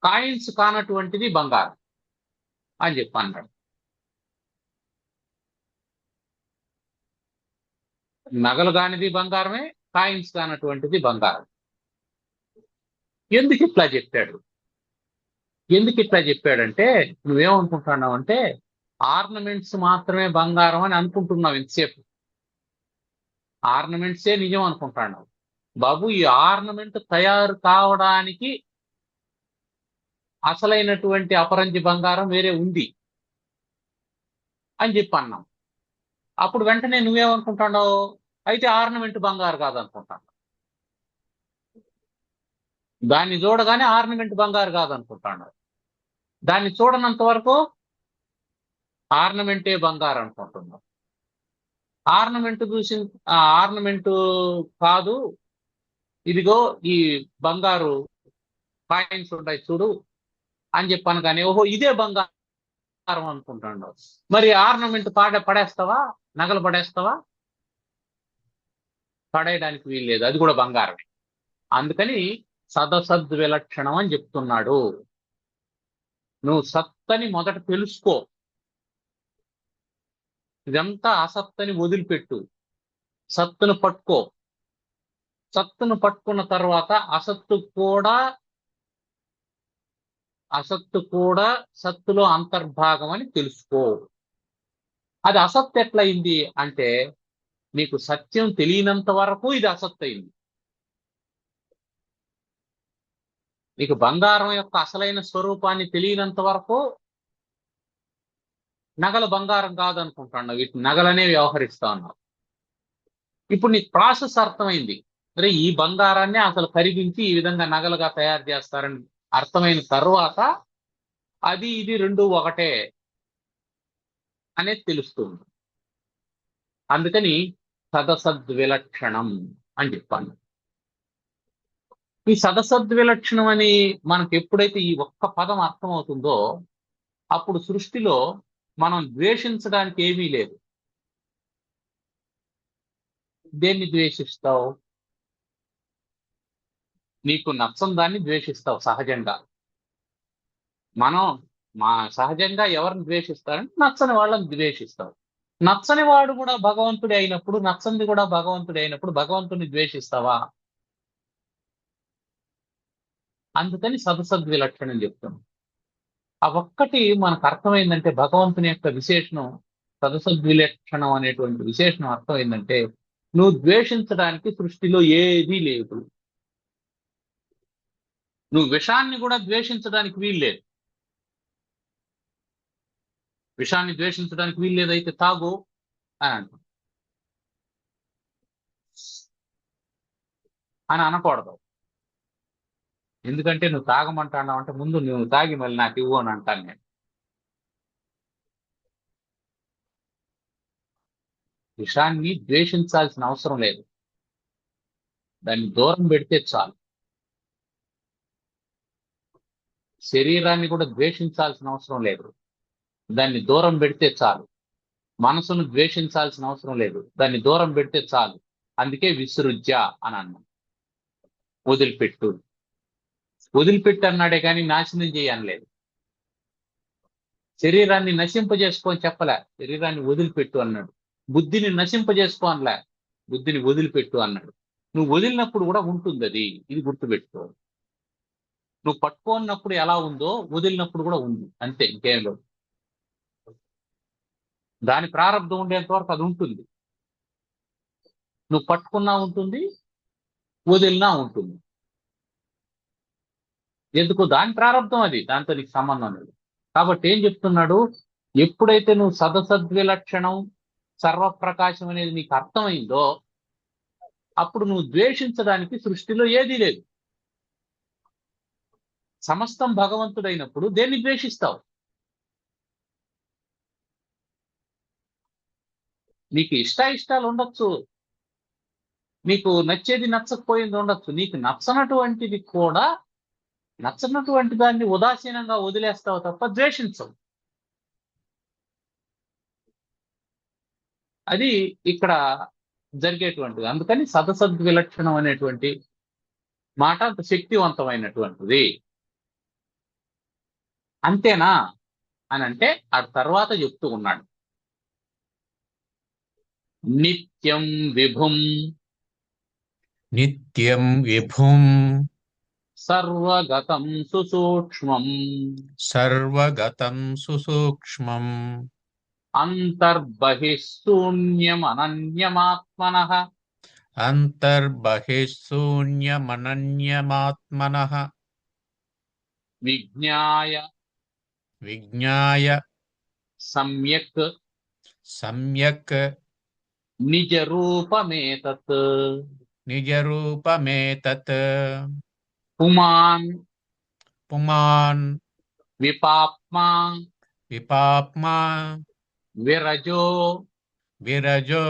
కాయిన్స్ కానటువంటిది బంగారం అని చెప్పి అన్నాడు. నగలు కానిది బంగారమే, కాయిన్స్ కానటువంటిది బంగారం. ఎందుకు ఇట్లా చెప్పాడు? ఎందుకు ఇట్లా చెప్పాడంటే, నువ్వేమనుకుంటున్నావు అంటే ఆర్నమెంట్స్ మాత్రమే బంగారం అని అనుకుంటున్నావు. ఎంతసేపు ఆర్నమెంట్సే నిజం అనుకుంటున్నావు. బాబు, ఈ ఆర్నమెంట్ తయారు కావడానికి అసలైనటువంటి అపరంజి బంగారం వేరే ఉంది అని చెప్పి అన్నాం. అప్పుడు వెంటనే నువ్వేమనుకుంటున్నావు? అయితే ఆర్నమెంట్ బంగారు కాదనుకుంటాను. దాన్ని చూడగానే ఆర్నమెంట్ బంగారు కాదనుకుంటాడు. దాన్ని చూడనంత వరకు ఆర్నమెంటే బంగారు అనుకుంటున్నావు. ఆర్నమెంట్ చూసి ఆ ఆర్నమెంట్ కాదు, ఇదిగో ఈ బంగారు కాయిన్స్ ఉంటాయి చూడు అని చెప్పాను, కానీ ఓహో ఇదే బంగారం అనుకుంటాడు. మరి ఆర్నమెంట్ పడేస్తావా? నగలు పడేస్తావా? పడేయడానికి వీల్లేదు, అది కూడా బంగారమే. అందుకని సదసద్విలక్షణం అని చెప్తున్నాడు. నువ్వు సత్తని మొదట తెలుసుకో, ఇదంతా అసత్తని వదిలిపెట్టు, సత్తును పట్టుకో. సత్తును పట్టుకున్న తర్వాత అసత్తు కూడా సత్తులో అంతర్భాగం అని తెలుసుకో. అది అసత్తు ఎట్లయింది అంటే, నీకు సత్యం తెలియనంత వరకు ఇది అసత్తు అయింది. నీకు బంగారం యొక్క అసలైన స్వరూపాన్ని తెలియనంత వరకు నగలు బంగారం కాదనుకుంటున్నావు, వీటి నగలనే వ్యవహరిస్తా ఉన్నావు. ఇప్పుడు నీకు ప్రాసెస్ అర్థమైంది, మరి ఈ బంగారాన్ని అసలు కరిగించి ఈ విధంగా నగలుగా తయారు చేస్తారని అర్థమైన తర్వాత అది ఇది రెండు ఒకటే అనేది తెలుస్తుంది. అందుకని సదసద్విలక్షణం అని చెప్పాను. ఈ సదసద్విలక్షణం అని మనకు ఎప్పుడైతే ఈ ఒక్క పదం అర్థమవుతుందో అప్పుడు సృష్టిలో మనం ద్వేషించడానికి ఏమీ లేదు. దేన్ని ద్వేషిస్తావు? నీకు నచ్చని దాన్ని ద్వేషిస్తావు సహజంగా. సహజంగా ఎవరిని ద్వేషిస్తారంటే నచ్చని వాళ్ళని ద్వేషిస్తావు. నచ్చని వాడు కూడా భగవంతుడే అయినప్పుడు, నచ్చనిది కూడా భగవంతుడే అయినప్పుడు భగవంతుని ద్వేషిస్తావా? అందుకని సదసద్విలక్షణం చెప్తున్నాం. ఆ ఒక్కటి మనకు అర్థమైందంటే, భగవంతుని యొక్క విశేషణం సదసద్విలక్షణం అనేటువంటి విశేషణం అర్థమైందంటే, నువ్వు ద్వేషించడానికి సృష్టిలో ఏదీ లేదు. నువ్వు విషాన్ని కూడా ద్వేషించడానికి వీల్లేదు. విషాన్ని ద్వేషించడానికి వీల్లేదైతే తాగు అని అంటాం, అని అనకూడదు. ఎందుకంటే నువ్వు తాగమంటున్నావు అంటే ముందు నువ్వు తాగి మళ్ళీ నాకు ఇవ్వు అని అంటాను నేను. విషాన్ని ద్వేషించాల్సిన అవసరం లేదు, దాన్ని దూరం పెడితే చాలు. శరీరాన్ని కూడా ద్వేషించాల్సిన అవసరం లేదు, దాన్ని దూరం పెడితే చాలు. మనసును ద్వేషించాల్సిన అవసరం లేదు, దాన్ని దూరం పెడితే చాలు. అందుకే విసృజ్య అని అన్నాం, వదిలిపెట్టు. వదిలిపెట్టు అన్నాడే కానీ నాశనం చేయనలేదు. శరీరాన్ని నశింపజేసుకో అని చెప్పలే, శరీరాన్ని వదిలిపెట్టు అన్నాడు. బుద్ధిని నశింపజేసుకో అనలే, బుద్ధిని వదిలిపెట్టు అన్నాడు. నువ్వు వదిలినప్పుడు కూడా ఉంటుంది అది, ఇది గుర్తుపెట్టుకో. నువ్వు పట్టుకోన్నప్పుడు ఎలా ఉందో వదిలినప్పుడు కూడా ఉంది, అంతే, ఇంకేం లేదు. దాని ప్రారంభం ఉండేంత వరకు అది ఉంటుంది. నువ్వు పట్టుకున్నా ఉంటుంది, వదిలినా ఉంటుంది. ఎందుకు? దాని ప్రారంభం అది, దాంతో నీకు సంబంధం లేదు. కాబట్టి ఏం చెప్తున్నాడు, ఎప్పుడైతే నువ్వు సదసద్విలక్షణం సర్వప్రకాశం అనేది నీకు అర్థమైందో అప్పుడు నువ్వు ద్వేషించడానికి సృష్టిలో ఏదీ లేదు. సమస్తం భగవంతుడైనప్పుడు దేన్ని ద్వేషిస్తావు? నీకు ఇష్టాలు ఉండొచ్చు, నీకు నచ్చేది నచ్చకపోయింది ఉండొచ్చు, నీకు నచ్చనటువంటిది కూడా, నచ్చనటువంటి దాన్ని ఉదాసీనంగా వదిలేస్తావు తప్ప ద్వేషించవు. అది ఇక్కడ జరిగేటువంటిది. అందుకని సదసద్విలక్షణం అనేటువంటి మాట అంత శక్తివంతమైనటువంటిది. అంతేనా అని అంటే ఆ తర్వాత చెప్తూ ఉన్నాడు, నిత్యం విభుం నిత్యం విభుం సర్వగతం సుసూక్ష్మం సర్వగతం సుసూక్ష్మం అంతర్బహిఃశూన్యమనన్యమాత్మనః అంతర్బహిఃశూన్యమనన్యమాత్మనః విజ్ఞాయ విజ్ఞాయ సమ్యక్ సమ్యక్ నిజరూపమేతత్ నిజరూపమేతత్ పుమాన్ పుమాన్ విపాప్మా విపాప్మా విరజో విరజో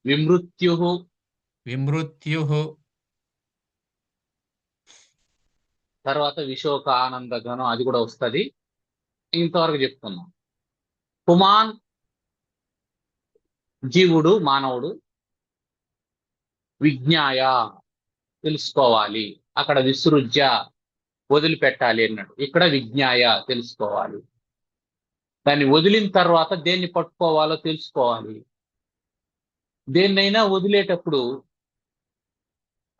విమృత్యు, విమృత్యుః తర్వాత విశోక ఆనంద ఘనం, అది కూడా వస్తుంది. ఇంతవరకు చెప్పుకున్నాం. పుమాన్ జీవుడు, మానవుడు, విజ్ఞాయ తెలుసుకోవాలి. అక్కడ విసృజ్య వదిలిపెట్టాలి అన్నాడు, ఇక్కడ విజ్ఞాయ తెలుసుకోవాలి. దాన్ని వదిలిన తర్వాత దేన్ని పట్టుకోవాలో తెలుసుకోవాలి. దేన్నైనా వదిలేటప్పుడు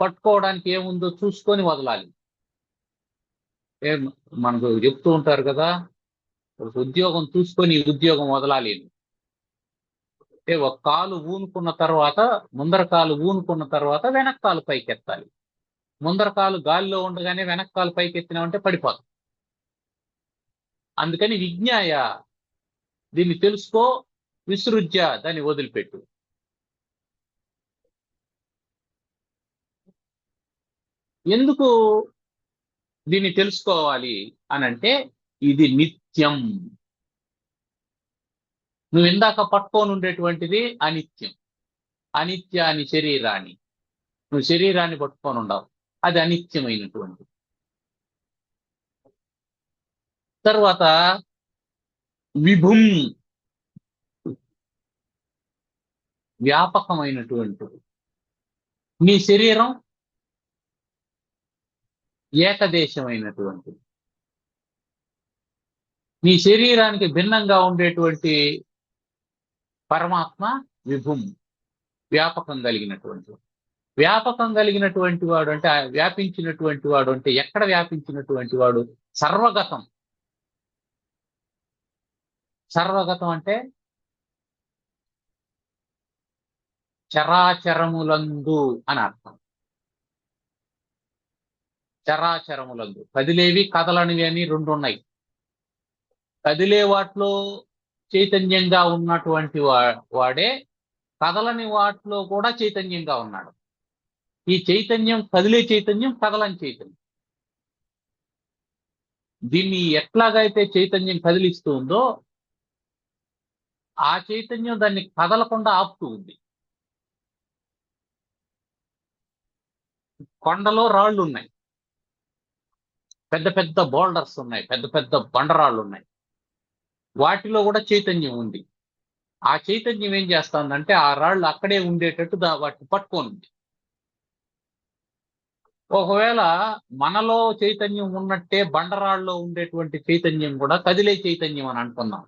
పట్టుకోవడానికి ఏముందో చూసుకొని వదలాలి. ఏం మనకు చెప్తూ ఉంటారు కదా, ఒక ఉద్యోగం చూసుకొని ఈ ఉద్యోగం వదలాలి అని. అంటే ఒక కాలు ఊనుకున్న తర్వాత, ముందర కాలు ఊనుకున్న తర్వాత వెనక కాలు పైకెత్తాలి. ముందర కాలు గాలిలో ఉండగానే వెనక కాలు పైకెత్తినామంటే పడిపోతాం. అందుకని విజ్ఞాయ దీన్ని తెలుసుకో, విసృజ్య దాన్ని వదిలిపెట్టు. ఎందుకు దీన్ని తెలుసుకోవాలి అనంటే ఇది నిత్యం. నువ్వు ఇందాక పట్టుకొని ఉండేటువంటిది అనిత్యం. అనిత్యాని శరీరాన్ని, నువ్వు శరీరాన్ని పట్టుకొని ఉండవు, అది అనిత్యమైనటువంటి. తర్వాత విభుం వ్యాపకమైనటువంటిది. నీ శరీరం ఏకదేశమైనటువంటిది. నీ శరీరానికి భిన్నంగా ఉండేటువంటి పరమాత్మ విభుం వ్యాపకం కలిగినటువంటి. వ్యాపకం కలిగినటువంటి వాడు అంటే వ్యాపించినటువంటి వాడు అంటే ఎక్కడ వ్యాపించినటువంటి వాడు? సర్వగతం. సర్వగతం అంటే చరాచరములందు అని అర్థం. చరాచరములందు, కదిలేవి కదలనివి అని రెండు ఉన్నాయి. కదిలే వాటిలో చైతన్యంగా ఉన్నటువంటి వాడే కదలని వాటిలో కూడా చైతన్యంగా ఉన్నాడు. ఈ చైతన్యం కదిలే చైతన్యం, కదలని చైతన్యం. దీన్ని ఎట్లాగైతే చైతన్యం కదిలిస్తూ ఉందో ఆ చైతన్యం దాన్ని కదలకుండా ఆపుతూ ఉంది. కొండలో రాళ్ళు ఉన్నాయి, పెద్ద పెద్ద బోల్డర్స్ ఉన్నాయి, పెద్ద పెద్ద బండరాళ్ళు ఉన్నాయి. వాటిలో కూడా చైతన్యం ఉంది. ఆ చైతన్యం ఏం చేస్తుందంటే ఆ రాళ్ళు అక్కడే ఉండేటట్టు వాటిని పట్టుకోనుంది. ఒకవేళ మనలో చైతన్యం ఉన్నట్టే బండరాళ్ళలో ఉండేటువంటి చైతన్యం కూడా కదిలే చైతన్యం అని అనుకున్నాం.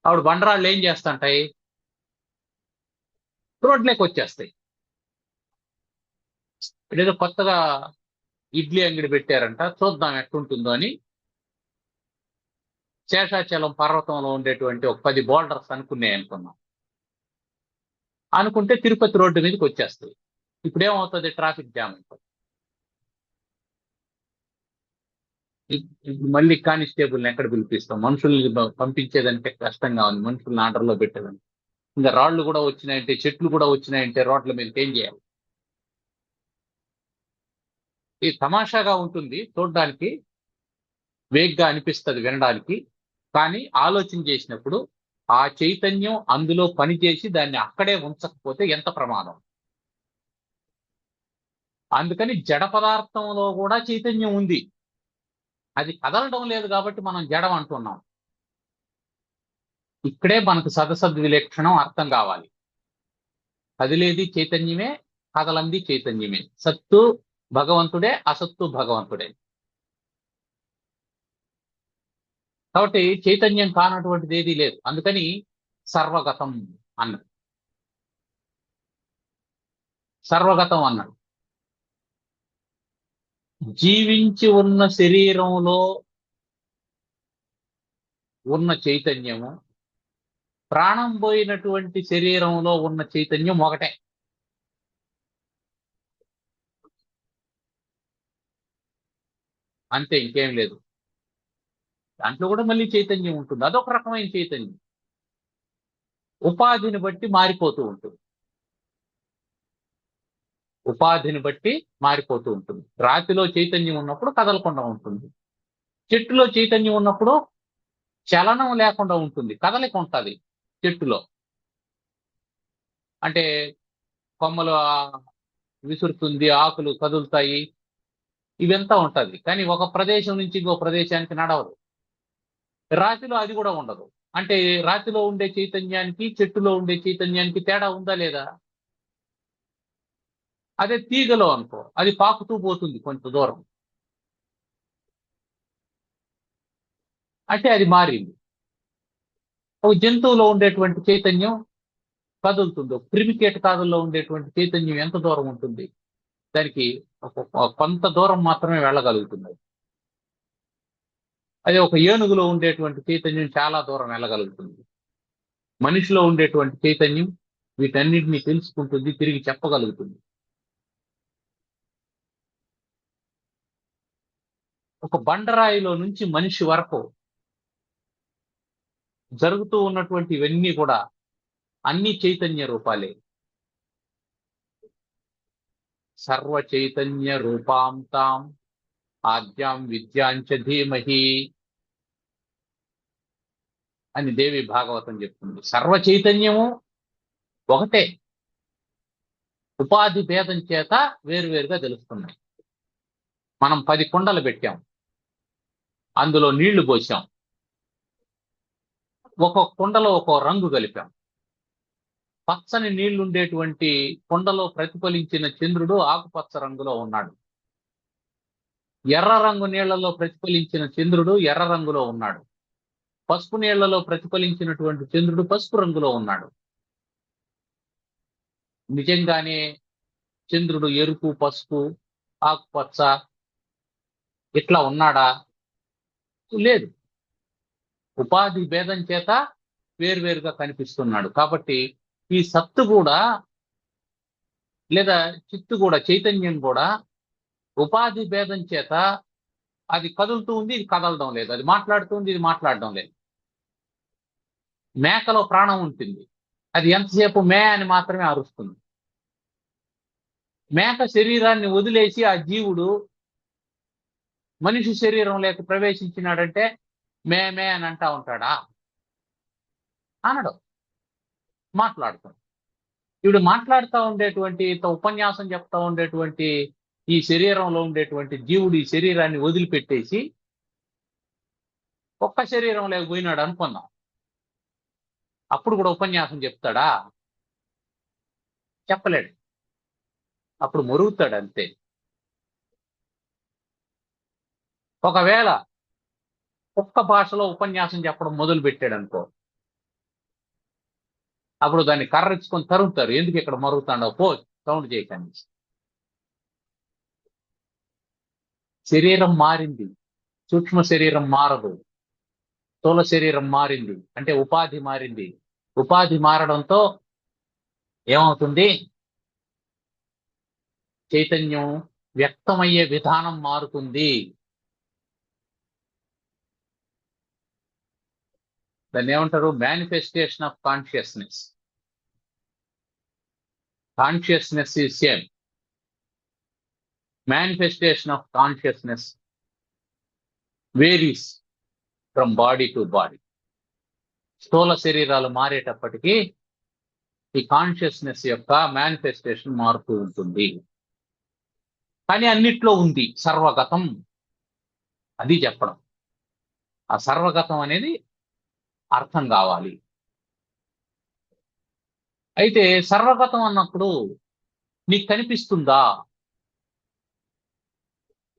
అప్పుడు బండరాళ్ళు ఏం చేస్తుంటాయి? రోడ్లోకి వచ్చేస్తాయి. ఇదేదో కొత్తగా ఇడ్లీ అంగడి పెట్టారంట, చూద్దాం ఎట్టుంటుందో అని శేషాచలం పర్వతంలో ఉండేటువంటి ఒక 10 బోల్డర్స్ అనుకున్నాయి అనుకున్నాం. అనుకుంటే తిరుపతి రోడ్డు మీదకి వచ్చేస్తాయి. ఇప్పుడేమవుతుంది? ట్రాఫిక్ జామ్ అయిపోతుంది. ఇప్పుడు మళ్ళీ కానిస్టేబుల్ని ఎక్కడ పిలిపిస్తాం? మనుషుల్ని పంపించేదంటే కష్టంగా ఉంది, మనుషుల్ని ఆర్డర్లో పెట్టేదాన్ని. ఇంకా రాళ్లు కూడా వచ్చినాయంటే, చెట్లు కూడా వచ్చినాయంటే రోడ్ల మీదకి ఏం చేయాలి? ఇది తమాషాగా ఉంటుంది చూడడానికి, వేగ్గా అనిపిస్తుంది వినడానికి. కానీ ఆలోచన చేసినప్పుడు ఆ చైతన్యం అందులో పనిచేసి దాన్ని అక్కడే ఉంచకపోతే ఎంత ప్రమాదం. అందుకని జడ పదార్థంలో కూడా చైతన్యం ఉంది, అది కదలడం లేదు కాబట్టి మనం జడం అంటున్నాం. ఇక్కడే మనకు సదసద్విలక్షణం అర్థం కావాలి. కదిలేది చైతన్యమే, కదలంది చైతన్యమే. సత్తు భగవంతుడే, అసత్తు భగవంతుడే. కాబట్టి చైతన్యం కానటువంటిది ఏదీ లేదు. అందుకని సర్వగతం అన్నాడు. సర్వగతం అన్నాడు. జీవించి ఉన్న శరీరంలో ఉన్న చైతన్యము, ప్రాణం పోయినటువంటి శరీరంలో ఉన్న చైతన్యం ఒకటే. అంతే, ఇంకేం లేదు. దాంట్లో కూడా మళ్ళీ చైతన్యం ఉంటుంది, అదొక రకమైన చైతన్యం. ఉపాధిని బట్టి మారిపోతూ ఉంటుంది. ఉపాధిని బట్టి మారిపోతూ ఉంటుంది. రాతిలో చైతన్యం ఉన్నప్పుడు కదలకుండా ఉంటుంది. చెట్టులో చైతన్యం ఉన్నప్పుడు చలనం లేకుండా ఉంటుంది, కదలిక ఉంటుంది చెట్టులో. అంటే కొమ్మలు విసురుతుంది, ఆకులు కదులుతాయి, ఇవంతా ఉంటది. కానీ ఒక ప్రదేశం నుంచి ఇంకో ప్రదేశానికి నడవదు. రాతిలో అది కూడా ఉండదు. అంటే రాతిలో ఉండే చైతన్యానికి చెట్టులో ఉండే చైతన్యానికి తేడా ఉందా లేదా? అదే తీగలో అనుకో, అది పాకుతూ పోతుంది కొంత దూరం, అంటే అది మారింది. ఒక జంతువులో ఉండేటువంటి చైతన్యం కదులుతుంది. ఒక క్రిమికీటకాదుల్లో ఉండేటువంటి చైతన్యం ఎంత దూరం ఉంటుంది? దానికి కొంత దూరం మాత్రమే వెళ్ళగలుగుతుంది. అదే ఒక ఏనుగులో ఉండేటువంటి చైతన్యం చాలా దూరం వెళ్ళగలుగుతుంది. మనిషిలో ఉండేటువంటి చైతన్యం వీటన్నిటిని తెలుసుకుంటుంది, తిరిగి చెప్పగలుగుతుంది. ఒక బండరాయిలో నుంచి మనిషి వరకు జరుగుతూ ఉన్నటువంటి ఇవన్నీ కూడా అన్ని చైతన్య రూపాలే. సర్వ చైతన్య రూపాంతాం ఆద్యాం విద్యాంచ ధీమహి అని దేవి భాగవతం చెప్తుంది. సర్వ చైతన్యము ఒకటే, ఉపాధి భేదం చేత వేరువేరుగా తెలుస్తున్నాయి. మనం 10 కుండలు పెట్టాం, అందులో నీళ్లు పోసాం, ఒక్కొక్క కుండలో ఒక్కో రంగు కలిపాం. పచ్చని నీళ్లుండేటువంటి కుండలో ప్రతిఫలించిన చంద్రుడు ఆకుపచ్చ రంగులో ఉన్నాడు. ఎర్ర రంగు నీళ్లలో ప్రతిఫలించిన చంద్రుడు ఎర్ర రంగులో ఉన్నాడు. పసుపు నీళ్లలో ప్రతిఫలించినటువంటి చంద్రుడు పసుపు రంగులో ఉన్నాడు. నిజంగానే చంద్రుడు ఎరుపు, పసుపు, ఆకుపచ్చ ఇట్లా ఉన్నాడా? లేదు. ఉపాధి భేదం చేత వేరువేరుగా కనిపిస్తున్నాడు. కాబట్టి ఈ సత్తు కూడా లేదా చిత్తు కూడా, చైతన్యం కూడా ఉపాధి భేదం చేత అది కదులుతూ ఉంది, ఇది కదలడం లేదు. అది మాట్లాడుతుంది, ఇది మాట్లాడడం లేదు. మేకలో ప్రాణం ఉంటుంది, అది ఎంతసేపు మే అని మాత్రమే అరుస్తుంది. మేక శరీరాన్ని వదిలేసి ఆ జీవుడు మనిషి శరీరంలోకి ప్రవేశించినాడంటే మే మే అని అంటా ఉంటాడా? అనడు, మాట్లాడుతాడు. ఇప్పుడు మాట్లాడుతూ ఉండేటువంటి, ఉపన్యాసం చెప్తా ఉండేటువంటి ఈ శరీరంలో ఉండేటువంటి జీవుడు ఈ శరీరాన్ని వదిలిపెట్టేసి ఒక్క శరీరంలోకి పోయినాడు అనుకుందాం. అప్పుడు కూడా ఉపన్యాసం చెప్తాడా? చెప్పలేడు. అప్పుడు మొరుగుతాడు అంతే. ఒకవేళ ఒక్క భాషలో ఉపన్యాసం చెప్పడం మొదలు పెట్టాడు అనుకో, అప్పుడు దాన్ని కర్రెచ్చుకొని తరుగుతారు. ఎందుకు ఇక్కడ మరుగుతాడో, పో సౌండ్ చేయకండి. శరీరం మారింది, సూక్ష్మ శరీరం మారదు. స్థూల శరీరం మారింది అంటే ఉపాధి మారింది. ఉపాధి మారడంతో ఏమవుతుంది? చైతన్యం వ్యక్తమయ్యే విధానం మారుతుంది. దాన్ని ఏమంటారు? Manifestation of consciousness. Consciousness is same. Manifestation of consciousness varies from body to body. స్థూల శరీరాలు మారేటప్పటికీ ఈ కాన్షియస్నెస్ యొక్క మేనిఫెస్టేషన్ మారుతూ ఉంటుంది. కానీ అన్నిట్లో ఉంది సర్వగతం. అది చెప్పడం. ఆ సర్వగతం అనేది అర్థం కావాలి. అయితే సర్వగతం అన్నప్పుడు నీకు కనిపిస్తుందా?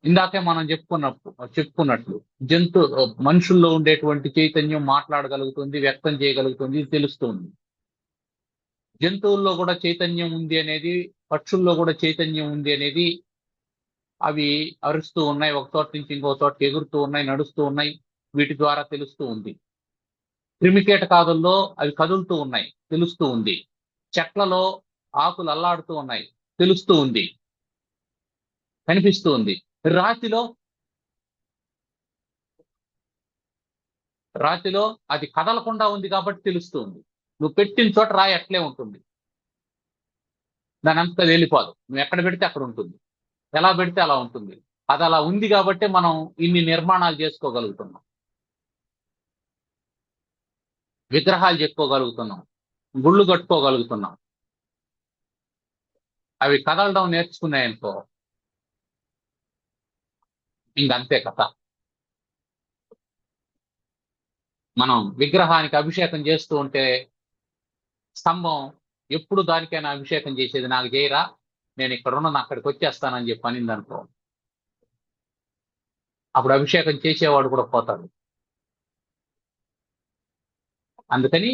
ఇందాకే మనం చెప్పుకున్నట్లు మనుషుల్లో ఉండేటువంటి చైతన్యం మాట్లాడగలుగుతుంది, వ్యక్తం చేయగలుగుతుంది, తెలుస్తుంది. జంతువుల్లో కూడా చైతన్యం ఉంది అనేది, పక్షుల్లో కూడా చైతన్యం ఉంది అనేది, అవి అరుస్తూ ఉన్నాయి, ఒక చోట నుంచి ఇంకో చోటకి ఎగురుతూ ఉన్నాయి, నడుస్తూ ఉన్నాయి, వీటి ద్వారా తెలుస్తూ ఉంది. క్రిమికీటకాదుల్లో అవి కదులుతూ ఉన్నాయి, తెలుస్తూ ఉంది. చెట్లలో ఆకులు అల్లాడుతూ ఉన్నాయి, తెలుస్తూ ఉంది, కనిపిస్తూ ఉంది. రాతిలో అది కదలకుండా ఉంది కాబట్టి తెలుస్తూ ఉంది. నువ్వు పెట్టిన చోట రాయి అట్లే ఉంటుంది, దాని అంతా వెళ్ళిపోదు. నువ్వు ఎక్కడ పెడితే అక్కడ ఉంటుంది, ఎలా పెడితే అలా ఉంటుంది. అది అలా ఉంది కాబట్టి మనం ఇన్ని నిర్మాణాలు చేసుకోగలుగుతున్నాం, విగ్రహాలు చెప్పుకోగలుగుతున్నాం, గుళ్ళు కట్టుకోగలుగుతున్నాం. అవి కదలడం నేర్చుకున్నాయనుకో, ఇంకంతే కథ. మనం విగ్రహానికి అభిషేకం చేస్తూ ఉంటే స్తంభం ఎప్పుడు దానికైనా అభిషేకం చేసేది, నాకు చేయరా, నేను ఇక్కడ ఉన్న అక్కడికి వచ్చేస్తానని చెప్పి అనింది అనుకో, అప్పుడు అభిషేకం చేసేవాడు కూడా పోతాడు. అందుకని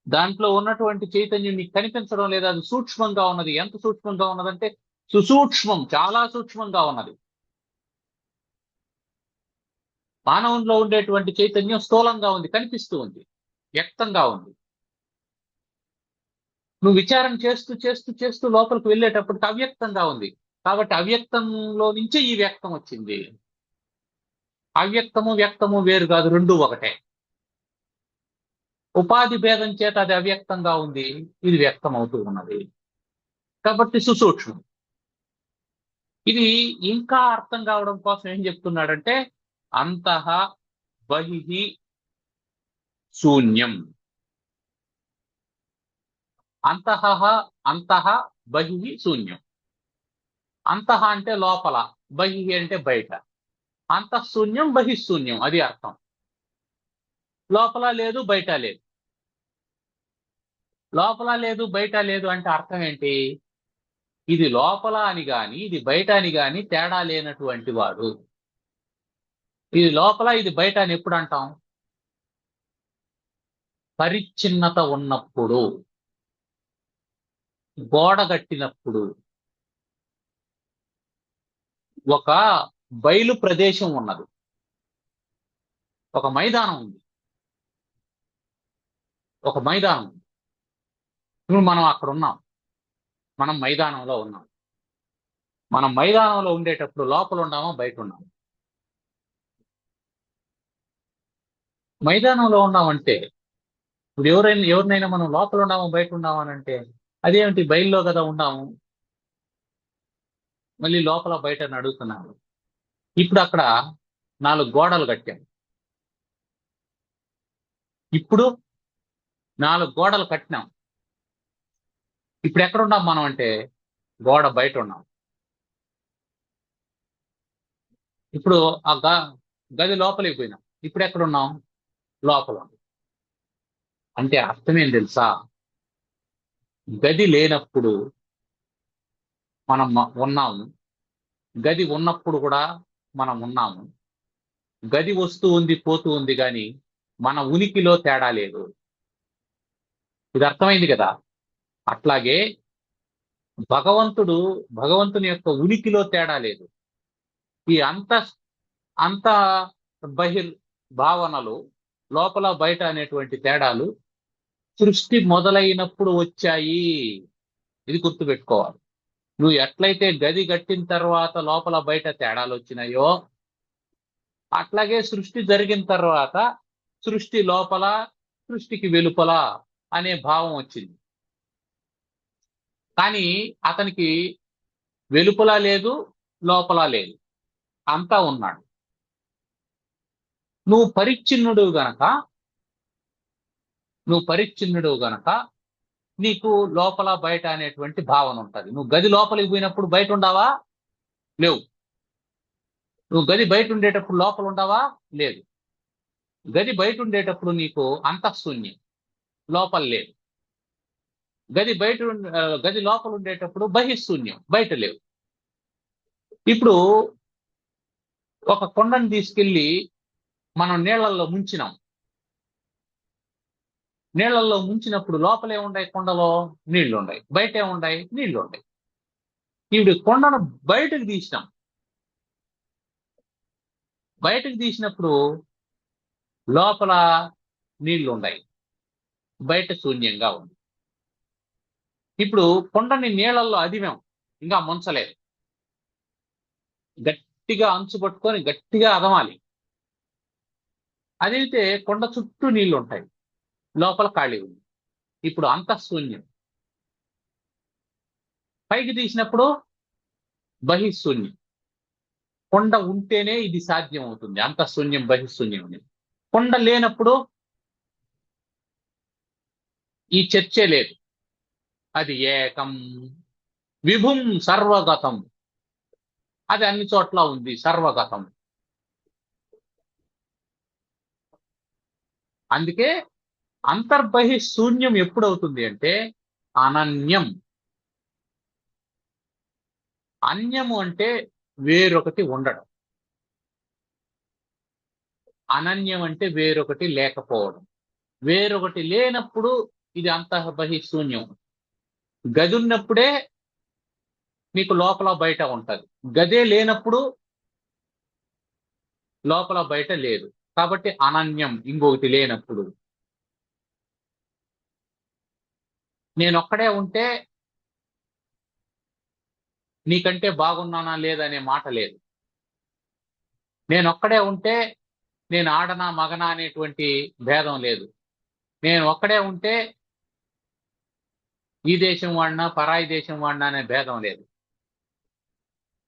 దాంట్లో ఉన్నటువంటి చైతన్యం నీకు కనిపించడం లేదా, అది సూక్ష్మంగా ఉన్నది. ఎంత సూక్ష్మంగా ఉన్నదంటే సుసూక్ష్మం, చాలా సూక్ష్మంగా ఉన్నది. మానవుల్లో ఉండేటువంటి చైతన్యం స్థూలంగా ఉంది, కనిపిస్తూ ఉంది, వ్యక్తంగా ఉంది. నువ్వు విచారం చేస్తూ చేస్తూ చేస్తూ లోపలికి వెళ్ళేటప్పటికి అవ్యక్తంగా ఉంది. కాబట్టి అవ్యక్తంలో నుంచే ఈ వ్యక్తం వచ్చింది. అవ్యక్తము వ్యక్తము వేరు కాదు, రెండూ ఒకటే. ఉపాధి భేదం చేత అది అవ్యక్తంగా ఉంది, ఇది వ్యక్తం అవుతూ ఉన్నది. కాబట్టి సుసూక్ష్మం. ఇది ఇంకా అర్థం కావడం కోసం ఏం చెప్తున్నాడంటే అంతః బహిః శూన్యం. అంతః బహిః శూన్యం. అంతః అంటే లోపల, బహిః అంటే బయట. అంతఃశూన్యం బహిఃశూన్యం, అది అర్థం. లోపల లేదు, బయట లేదు. లోపల లేదు, బయట లేదు అంటే అర్థం ఏంటి? ఇది లోపల అని గాని ఇది బయట అని గాని తేడా లేనటువంటి వాడు. ఇది లోపల ఇది బయట అని ఎప్పుడు అంటాం? పరిచ్ఛిన్నత ఉన్నప్పుడు, గోడ కట్టినప్పుడు. ఒక బయలు ప్రదేశం ఉన్నది, ఒక మైదానం ఉంది, ఒక మైదానం ఉంది. ఇప్పుడు మనం అక్కడ ఉన్నాం, మనం మైదానంలో ఉన్నాం. మనం మైదానంలో ఉండేటప్పుడు లోపల ఉన్నామా, బయట ఉన్నామా? మైదానంలో ఉన్నామంటే ఇప్పుడు ఎవరినైనా మనం లోపల ఉన్నామా, బయట ఉన్నామా అని అంటే అదేమిటి, బయలులో కదా ఉన్నాము, మళ్ళీ లోపల బయట అని అడుగుతున్నాము. ఇప్పుడు అక్కడ 4 గోడలు కట్టాం. ఇప్పుడు 4 గోడలు కట్టినాం. ఇప్పుడు ఎక్కడ ఉన్నాం మనం అంటే గోడ బయట ఉన్నాం. ఇప్పుడు ఆ గది లోపలికి పోయినాం. ఇప్పుడు ఎక్కడున్నాం? లోపల ఉన్నాం. అంటే అర్థమేం తెలుసా? గది లేనప్పుడు మనం ఉన్నాము, గది ఉన్నప్పుడు కూడా మనం ఉన్నాము. గది వస్తూ ఉంది, పోతూ ఉంది, కానీ మన ఉనికిలో తేడా లేదు. ఇది అర్థమైంది కదా? అట్లాగే భగవంతుని యొక్క ఉనికిలో తేడా లేదు. ఈ అంత బహిర్ భావనలు, లోపల బయట అనేటువంటి తేడాలు సృష్టి మొదలైనప్పుడు వచ్చాయి. ఇది గుర్తుపెట్టుకోవాలి. నువ్వు ఎట్లయితే గది కట్టిన తర్వాత లోపల బయట తేడాలు వచ్చినాయో, అట్లాగే సృష్టి జరిగిన తర్వాత సృష్టి లోపల, సృష్టికి వెలుపల అనే భావం వచ్చింది. కానీ అతనికి వెలుపల లేదు, లోపల లేదు, అంతా ఉన్నాడు. నువ్వు పరిచ్ఛిన్నుడు గనక నీకు లోపల బయట అనేటువంటి భావన ఉంటుంది. నువ్వు గది లోపలికి పోయినప్పుడు బయట ఉండవా? లేవు. నువ్వు గది బయట ఉండేటప్పుడు లోపల ఉండవా? లేదు. గది బయట ఉండేటప్పుడు నీకు అంతఃశూన్యం, లోపల లేదు. గది లోపల ఉండేటప్పుడు బహిఃశూన్యం, బయట లేవు. ఇప్పుడు ఒక కొండను తీసుకెళ్లి మనం నీళ్లలో ముంచినాం. నీళ్లలో ముంచినప్పుడు లోపలే ఉన్నాయి, కొండలో నీళ్లు ఉన్నాయి, బయటే ఉన్నాయి, నీళ్లు ఉన్నాయి. ఇప్పుడు కొండను బయటకు తీసినాం. బయటకు తీసినప్పుడు లోపల నీళ్లు ఉన్నాయి, బయట శూన్యంగా ఉంది. ఇప్పుడు కొండని నీళ్లలో అదిమాం, ఇంకా ముంచలేదు. గట్టిగా అంచు పట్టుకొని గట్టిగా అదమాలి. అదైతే కొండ చుట్టూ నీళ్లు ఉంటాయి, లోపల ఖాళీ ఉంది. ఇప్పుడు అంతఃశూన్యం. పైకి తీసినప్పుడు బహిఃశూన్యం. కొండ ఉంటేనే ఇది సాధ్యం అవుతుంది, అంతఃశూన్యం బహిఃశూన్యం అనేది. కొండ లేనప్పుడు ఈ చర్చే లేదు. అది ఏకం, విభుం సర్వగతం, అది అన్ని చోట్ల ఉంది, సర్వగతం. అందుకే అంతర్బహి శూన్యం ఎప్పుడవుతుంది అంటే అనన్యం. అన్యము అంటే వేరొకటి ఉండడం, అనన్యం అంటే వేరొకటి లేకపోవడం. వేరొకటి లేనప్పుడు ఇది అంతర్బహి శూన్యం. గది ఉన్నప్పుడే నీకు లోపల బయట ఉంటది, గదే లేనప్పుడు లోపల బయట లేదు. కాబట్టి అనన్యం, ఇంకొకటి లేనప్పుడు. నేనొక్కడే ఉంటే నీకంటే బాగున్నానా లేదనే మాట లేదు. నేనొక్కడే ఉంటే నేను ఆడనా మగనా అనేటువంటి భేదం లేదు. నేను ఒక్కడే ఉంటే ఈ దేశం వాడినా పరాయి దేశం వాడినా అనే భేదం లేదు.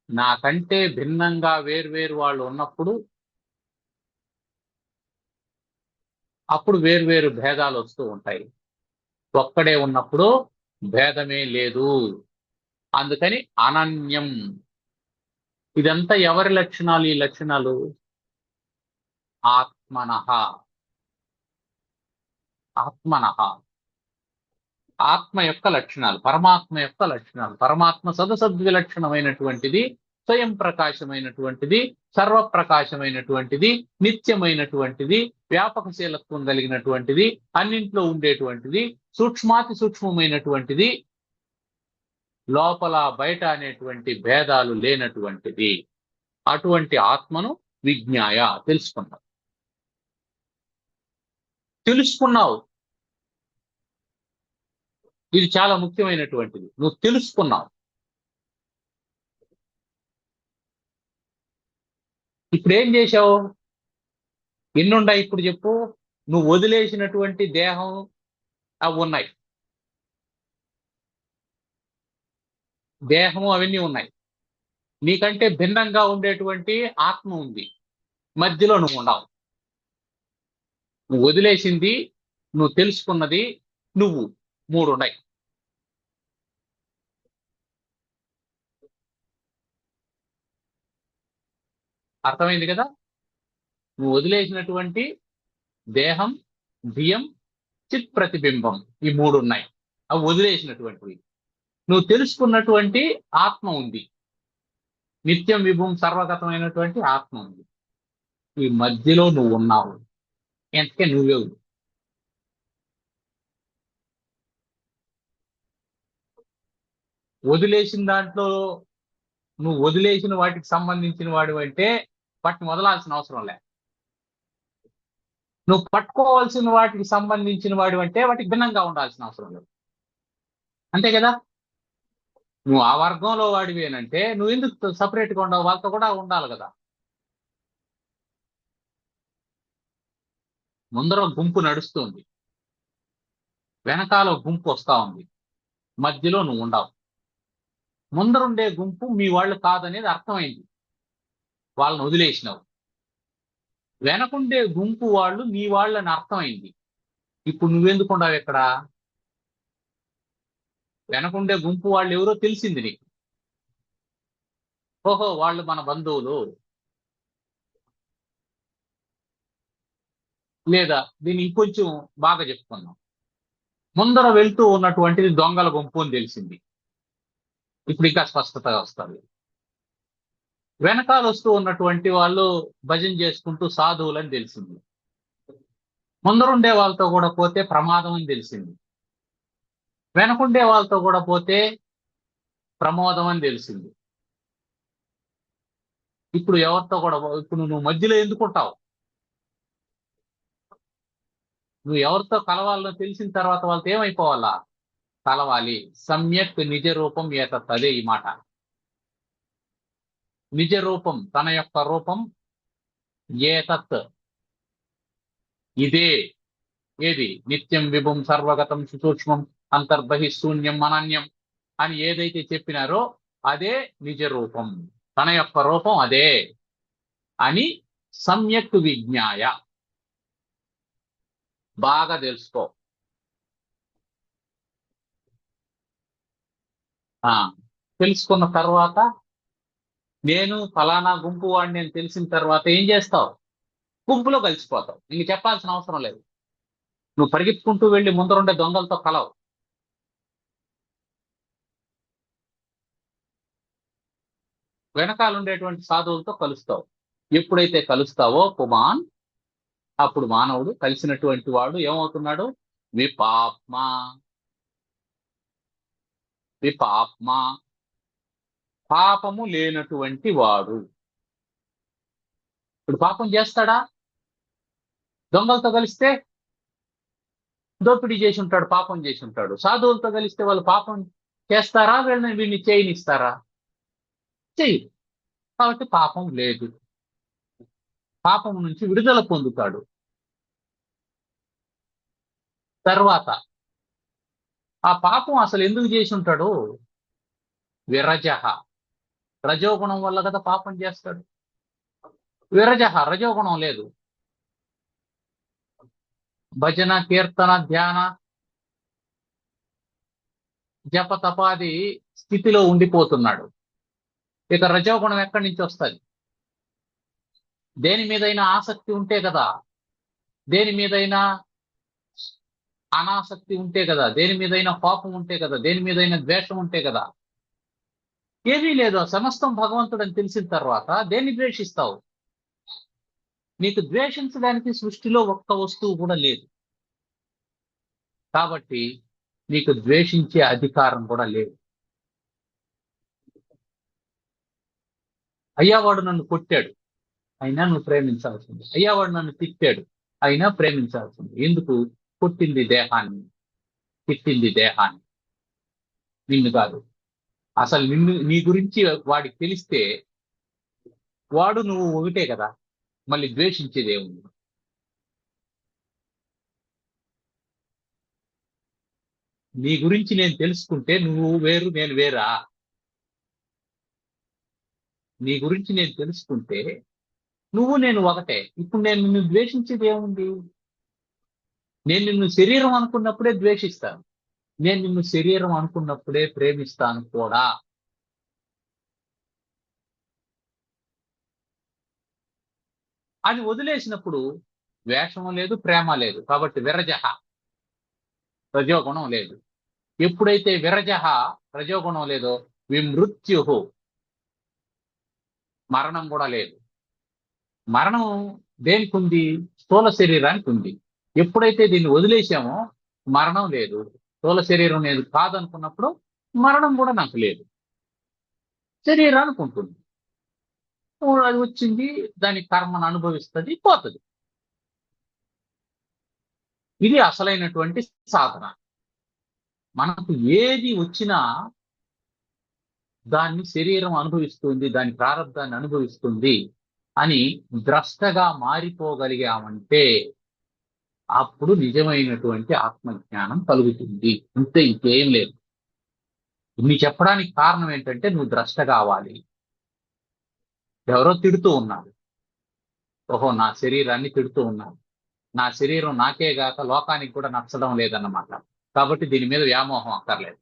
నాకంటే భిన్నంగా వేర్వేరు వాళ్ళు ఉన్నప్పుడు అప్పుడు వేర్వేరు భేదాలు వస్తూ ఉంటాయి. ఒక్కడే ఉన్నప్పుడు భేదమే లేదు. అందుకని అనన్యం. ఇదంతా ఎవరి లక్షణాలు? ఈ లక్షణాలు ఆత్మనః. ఆత్మనః, ఆత్మ యొక్క లక్షణాలు, పరమాత్మ యొక్క లక్షణాలు. పరమాత్మ సదసద్విలక్షణమైనటువంటిది, స్వయం ప్రకాశమైనటువంటిది, సర్వప్రకాశమైనటువంటిది, నిత్యమైనటువంటిది, వ్యాపకశీలత్వం కలిగినటువంటిది, అన్నింట్లో ఉండేటువంటిది, సూక్ష్మాతి సూక్ష్మమైనటువంటిది, లోపల బయట అనేటువంటి భేదాలు లేనటువంటిది. అటువంటి ఆత్మను విజ్ఞాయ, తెలుసుకున్నావు. తెలుసుకున్నావు, ఇది చాలా ముఖ్యమైనటువంటిది. నువ్వు తెలుసుకున్నావు. ఇప్పుడు ఏం చేశావు? ఎన్నున్నాయి ఇప్పుడు చెప్పు? నువ్వు వదిలేసినటువంటి దేహం అవి ఉన్నాయి, దేహము అవన్నీ ఉన్నాయి. నీకంటే భిన్నంగా ఉండేటువంటి ఆత్మ ఉంది, మధ్యలో నువ్వు ఉన్నావు. నువ్వు వదిలేసింది, నువ్వు తెలుసుకున్నది, నువ్వు, మూడు ఉన్నాయి. అర్థమైంది కదా? నువ్వు వదిలేసినటువంటి దేహం, ధియం, చిత్ ప్రతిబింబం, ఈ మూడు ఉన్నాయి. అవి వదిలేసినటువంటివి. నువ్వు తెలుసుకున్నటువంటి ఆత్మ ఉంది, నిత్యం విభుం సర్వగతమైనటువంటి ఆత్మ ఉంది. ఈ మధ్యలో నువ్వు ఉన్నావు. ఎంతకే నువ్వే. వదిలేసిన దాంట్లో, నువ్వు వదిలేసిన వాటికి సంబంధించిన వాడు అంటే వాటిని వదలాల్సిన అవసరం లే. నువ్వు పట్టుకోవాల్సిన వాటికి సంబంధించిన వాడు అంటే వాటికి భిన్నంగా ఉండాల్సిన అవసరం లేదు. అంతే కదా? నువ్వు ఆ వర్గంలో వాడివేనంటే నువ్వు ఎందుకు సపరేట్గా ఉండవు? వాళ్ళతో కూడా ఉండాలి కదా. ముందర గుంపు నడుస్తుంది, వెనకాల గుంపు వస్తా ఉంది, మధ్యలో నువ్వు ఉండవు. ముందరుండే గుంపు మీ వాళ్ళు కాదనేది అర్థమైంది, వాళ్ళని వదిలేసినావు. వెనకుండే గుంపు వాళ్ళు నీ వాళ్ళని అర్థమైంది. ఇప్పుడు నువ్వెందుకు ఉండవు ఇక్కడ? వెనకుండే గుంపు వాళ్ళు ఎవరో తెలిసింది నీకు. ఓహో, వాళ్ళు మన బంధువులు. లేదా దీన్ని ఇంకొంచెం బాగా చెప్పుకుందాం, ముందర వెళ్తూ ఉన్నటువంటిది దొంగల గుంపు అని తెలిసింది. ఇప్పుడు ఇంకా స్పష్టతగా వస్తుంది. వెనకాల వస్తూ ఉన్నటువంటి వాళ్ళు భజన చేసుకుంటూ సాధువులని తెలిసింది. ముందరుండే వాళ్ళతో కూడా పోతే ప్రమాదం అని తెలిసింది. వెనకుండే వాళ్ళతో కూడా పోతే ప్రమోదం అని తెలిసింది. ఇప్పుడు ఎవరితో కూడా, ఇప్పుడు నువ్వు మధ్యలో ఎందుకుంటావు? నువ్వు ఎవరితో కలవాలని తెలిసిన తర్వాత వాళ్ళతో ఏమైపోవాలా? కలవాలి. సమ్యక్ నిజ రూపం ఏతత్, అదే ఈ మాట. నిజ రూపం, తన యొక్క రూపం, ఏతత్, ఇదే. ఏది? నిత్యం విభుం సర్వగతం సుసూక్ష్మం అంతర్బహి శూన్యం అనన్యం అని ఏదైతే చెప్పినారో అదే నిజ రూపం, తన యొక్క రూపం అదే అని సమ్యక్ విజ్ఞాయ, బాగా తెలుసుకో. ఆ తెలుసుకున్న తర్వాత నేను ఫలానా గుంపు వాడిని అని తెలిసిన తర్వాత ఏం చేస్తావు? గుంపులో కలిసిపోతావు. ఇంక చెప్పాల్సిన అవసరం లేదు. నువ్వు పరిగెత్తుకుంటూ వెళ్ళి ముందరుండే దొంగలతో కలవు. వెనకాల ఉండేటువంటి సాధువులతో కలుస్తావు. ఎప్పుడైతే కలుస్తావో పుమాన్, అప్పుడు మానవుడు కలిసినటువంటి వాడు ఏమవుతున్నాడు? విపాప్మ. విపాప్మ, పాపము లేనటువంటి వాడు. ఇప్పుడు పాపం చేస్తాడా? దొంగలతో కలిస్తే దోపిడీ చేసి ఉంటాడు, పాపం చేసి ఉంటాడు. సాధువులతో కలిస్తే వాళ్ళు పాపం చేస్తారా? వీడిని చేయనిస్తారా? చెయ్యి. కాబట్టి పాపం లేదు. పాపం నుంచి విడుదల పొందుతాడు. తర్వాత ఆ పాపం అసలు ఎందుకు చేసి ఉంటాడు? విరజహ, రజోగుణం వల్ల కదా పాపం చేస్తాడు. విరజహ, రజోగుణం లేదు. భజన, కీర్తన, ధ్యాన, జప తపాది స్థితిలో ఉండిపోతున్నాడు. ఇక రజోగుణం ఎక్కడి నుంచి వస్తుంది? దేని మీదైనా ఆసక్తి ఉంటే కదా, దేని మీదైనా అనాసక్తి ఉంటే కదా, దేని మీదైనా కోపం ఉంటే కదా, దేని మీదైనా ద్వేషం ఉంటే కదా. ఏమీ లేదు. సమస్తం భగవంతుడని తెలిసిన తర్వాత దేన్ని ద్వేషిస్తావు? నీకు ద్వేషించడానికి సృష్టిలో ఒక్క వస్తువు కూడా లేదు. కాబట్టి నీకు ద్వేషించే అధికారం కూడా లేదు. అయ్యావాడు నన్ను కొట్టాడు, అయినా నువ్వు ప్రేమించాల్సింది. అయ్యావాడు నన్ను తిట్టాడు, అయినా ప్రేమించాల్సింది. ఎందుకు? కొట్టింది దేహాన్ని, తిట్టింది దేహాన్ని, నిన్ను కాదు. అసలు నీ గురించి వాడికి తెలిస్తే వాడు నువ్వు ఒకటే కదా, మళ్ళీ ద్వేషించేది ఏముంది? నీ గురించి నేను తెలుసుకుంటే నువ్వు వేరు, నేను వేరా? నీ గురించి నేను తెలుసుకుంటే నువ్వు నేను ఒకటే. ఇప్పుడు నేను నిన్ను ద్వేషించేది ఏముంది? నేను నిన్ను శరీరం అనుకున్నప్పుడే ద్వేషిస్తాను, నేను నిన్ను శరీరం అనుకున్నప్పుడే ప్రేమిస్తాను కూడా. అది వదిలేసినప్పుడు ద్వేషం లేదు, ప్రేమ లేదు. కాబట్టి విరజహ, రజోగుణం లేదు. ఎప్పుడైతే విరజహ, రజోగుణం లేదో విమృత్యు, మరణం కూడా లేదు. మరణం దేనికి ఉంది? స్థూల శరీరానికి ఉంది. ఎప్పుడైతే దీన్ని వదిలేసామో మరణం లేదు. స్థూల శరీరం లేదు కాదనుకున్నప్పుడు మరణం కూడా నాకు లేదు. శరీరానికి ఉంటుంది. అది వచ్చింది, దాని కర్మను అనుభవిస్తుంది, పోతుంది. ఇది అసలైనటువంటి సాధన. మనకు ఏది వచ్చినా దాన్ని శరీరం అనుభవిస్తుంది, దాని ప్రారంధాన్ని అనుభవిస్తుంది అని ద్రష్టగా మారిపోగలిగామంటే అప్పుడు నిజమైనటువంటి ఆత్మజ్ఞానం కలుగుతుంది. అంతే, ఇంకేం లేదు. ఇన్ని చెప్పడానికి కారణం ఏంటంటే నువ్వు ద్రష్ట కావాలి. ఎవరో తిడుతూ ఉన్నారు, ఓహో నా శరీరాన్ని తిడుతూ ఉన్నారు. నా శరీరం నాకే గాక లోకానికి కూడా నచ్చడం లేదన్నమాట. కాబట్టి దీని మీద వ్యామోహం అక్కర్లేదు,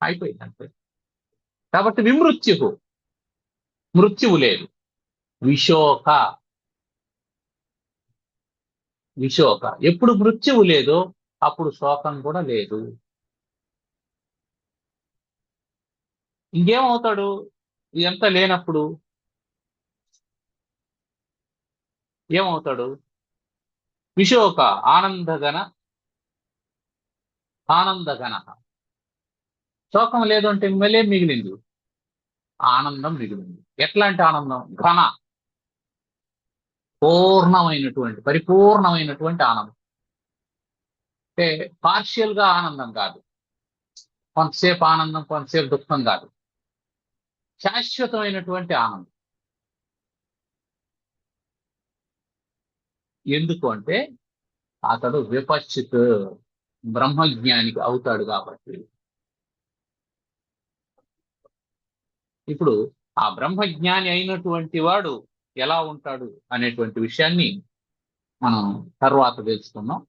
అయిపోయింది అంతే. కాబట్టి విమృత్యు, మృత్యువు లేదు. విశోక, విశోక, ఎప్పుడు మృత్యువు లేదో అప్పుడు శోకం కూడా లేదు. ఇంకేమవుతాడు? ఇదంతా లేనప్పుడు ఏమవుతాడు? విశోక, ఆనందగన, ఆనందగన. శోకం లేదు అంటే మళ్ళీ మిగిలింది ఆనందం మిగిలింది. ఎట్లాంటి ఆనందం? ఘన, పూర్ణమైనటువంటి, పరిపూర్ణమైనటువంటి ఆనందం. అంటే పార్షియల్ గా ఆనందం కాదు, కొంతసేపు ఆనందం కొంతసేపు దుఃఖం కాదు, శాశ్వతమైనటువంటి ఆనందం. ఎందుకు అంటే అతడు విపశ్చిత్, బ్రహ్మజ్ఞానికి అవుతాడు కాబట్టి. ఇప్పుడు ఆ బ్రహ్మజ్ఞాని అయినటువంటి వాడు ఎలా ఉంటాడు అనేటువంటి విషయాన్ని మనం తర్వాత తెలుసుకుందాం.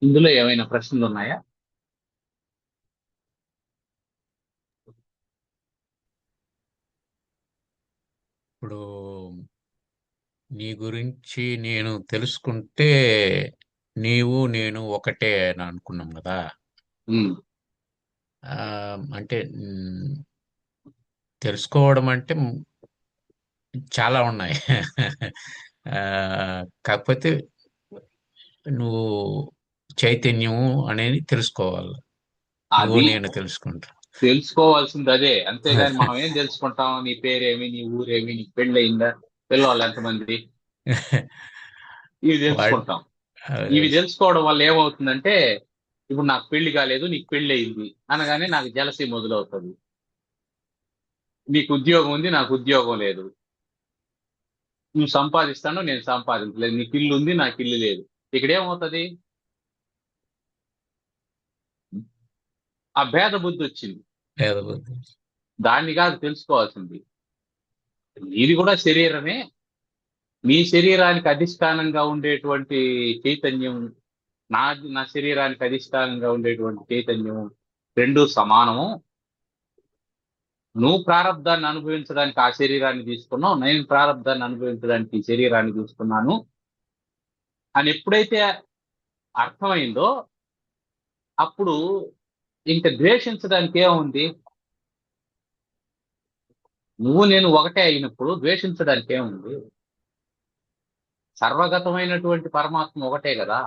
ఇందులో ఏమైనా ప్రశ్నలు ఉన్నాయా? ఇప్పుడు నీ గురించి నేను తెలుసుకుంటే నీవు నేను ఒకటే అని అనుకున్నాం కదా. ఉమ్, ఆ, అంటే తెలుసుకోవడం అంటే చాలా ఉన్నాయి. ఆ, కాకపోతే నువ్వు చైతన్యం అనేది తెలుసుకోవాలి. నువ్వు అది నేను తెలుసుకుంటా. తెలుసుకోవాల్సింది అదే. అంతేగాని మనం ఏం తెలుసుకుంటాం? నీ పేరేమి, నీ ఊరేమి, నీకు పెళ్ళి అయిందా, పిల్లవాళ్ళు ఎంతమంది, ఇవి వాడు తెలుసుకుంటాం. ఇవి తెలుసుకోవడం వల్ల ఏమవుతుందంటే, ఇప్పుడు నాకు పెళ్లి కాలేదు, నీకు పెళ్లి అయింది అనగానే నాకు జలసీ మొదలవుతుంది. నీకు ఉద్యోగం ఉంది, నాకు ఉద్యోగం లేదు. నువ్వు సంపాదిస్తాను, నేను సంపాదించలేదు. నీకు ఇల్లు ఉంది, నాకు ఇల్లు లేదు. ఇక్కడ ఏమవుతుంది? ఆ భేద బుద్ధి వచ్చింది. లేదు. దాన్ని కాదు తెలుసుకోవాల్సింది. నీది కూడా శరీరమే. నీ శరీరానికి అధిష్టానంగా ఉండేటువంటి చైతన్యం, నా నా శరీరానికి అధిష్టానంగా ఉండేటువంటి చైతన్యం రెండు సమానము. నువ్వు ప్రారంధాన్ని అనుభవించడానికి ఆ శరీరాన్ని తీసుకున్నావు, నేను ప్రారంధాన్ని అనుభవించడానికి ఈ శరీరాన్ని తీసుకున్నాను అని ఎప్పుడైతే అర్థమైందో, అప్పుడు ఇంకా ద్వేషించడానికి ఏముంది? నువ్వు నేను ఒకటే అయినప్పుడు ద్వేషించడానికి ఏముంది? సర్వగతమైనటువంటి పరమాత్మ ఒకటే కదా.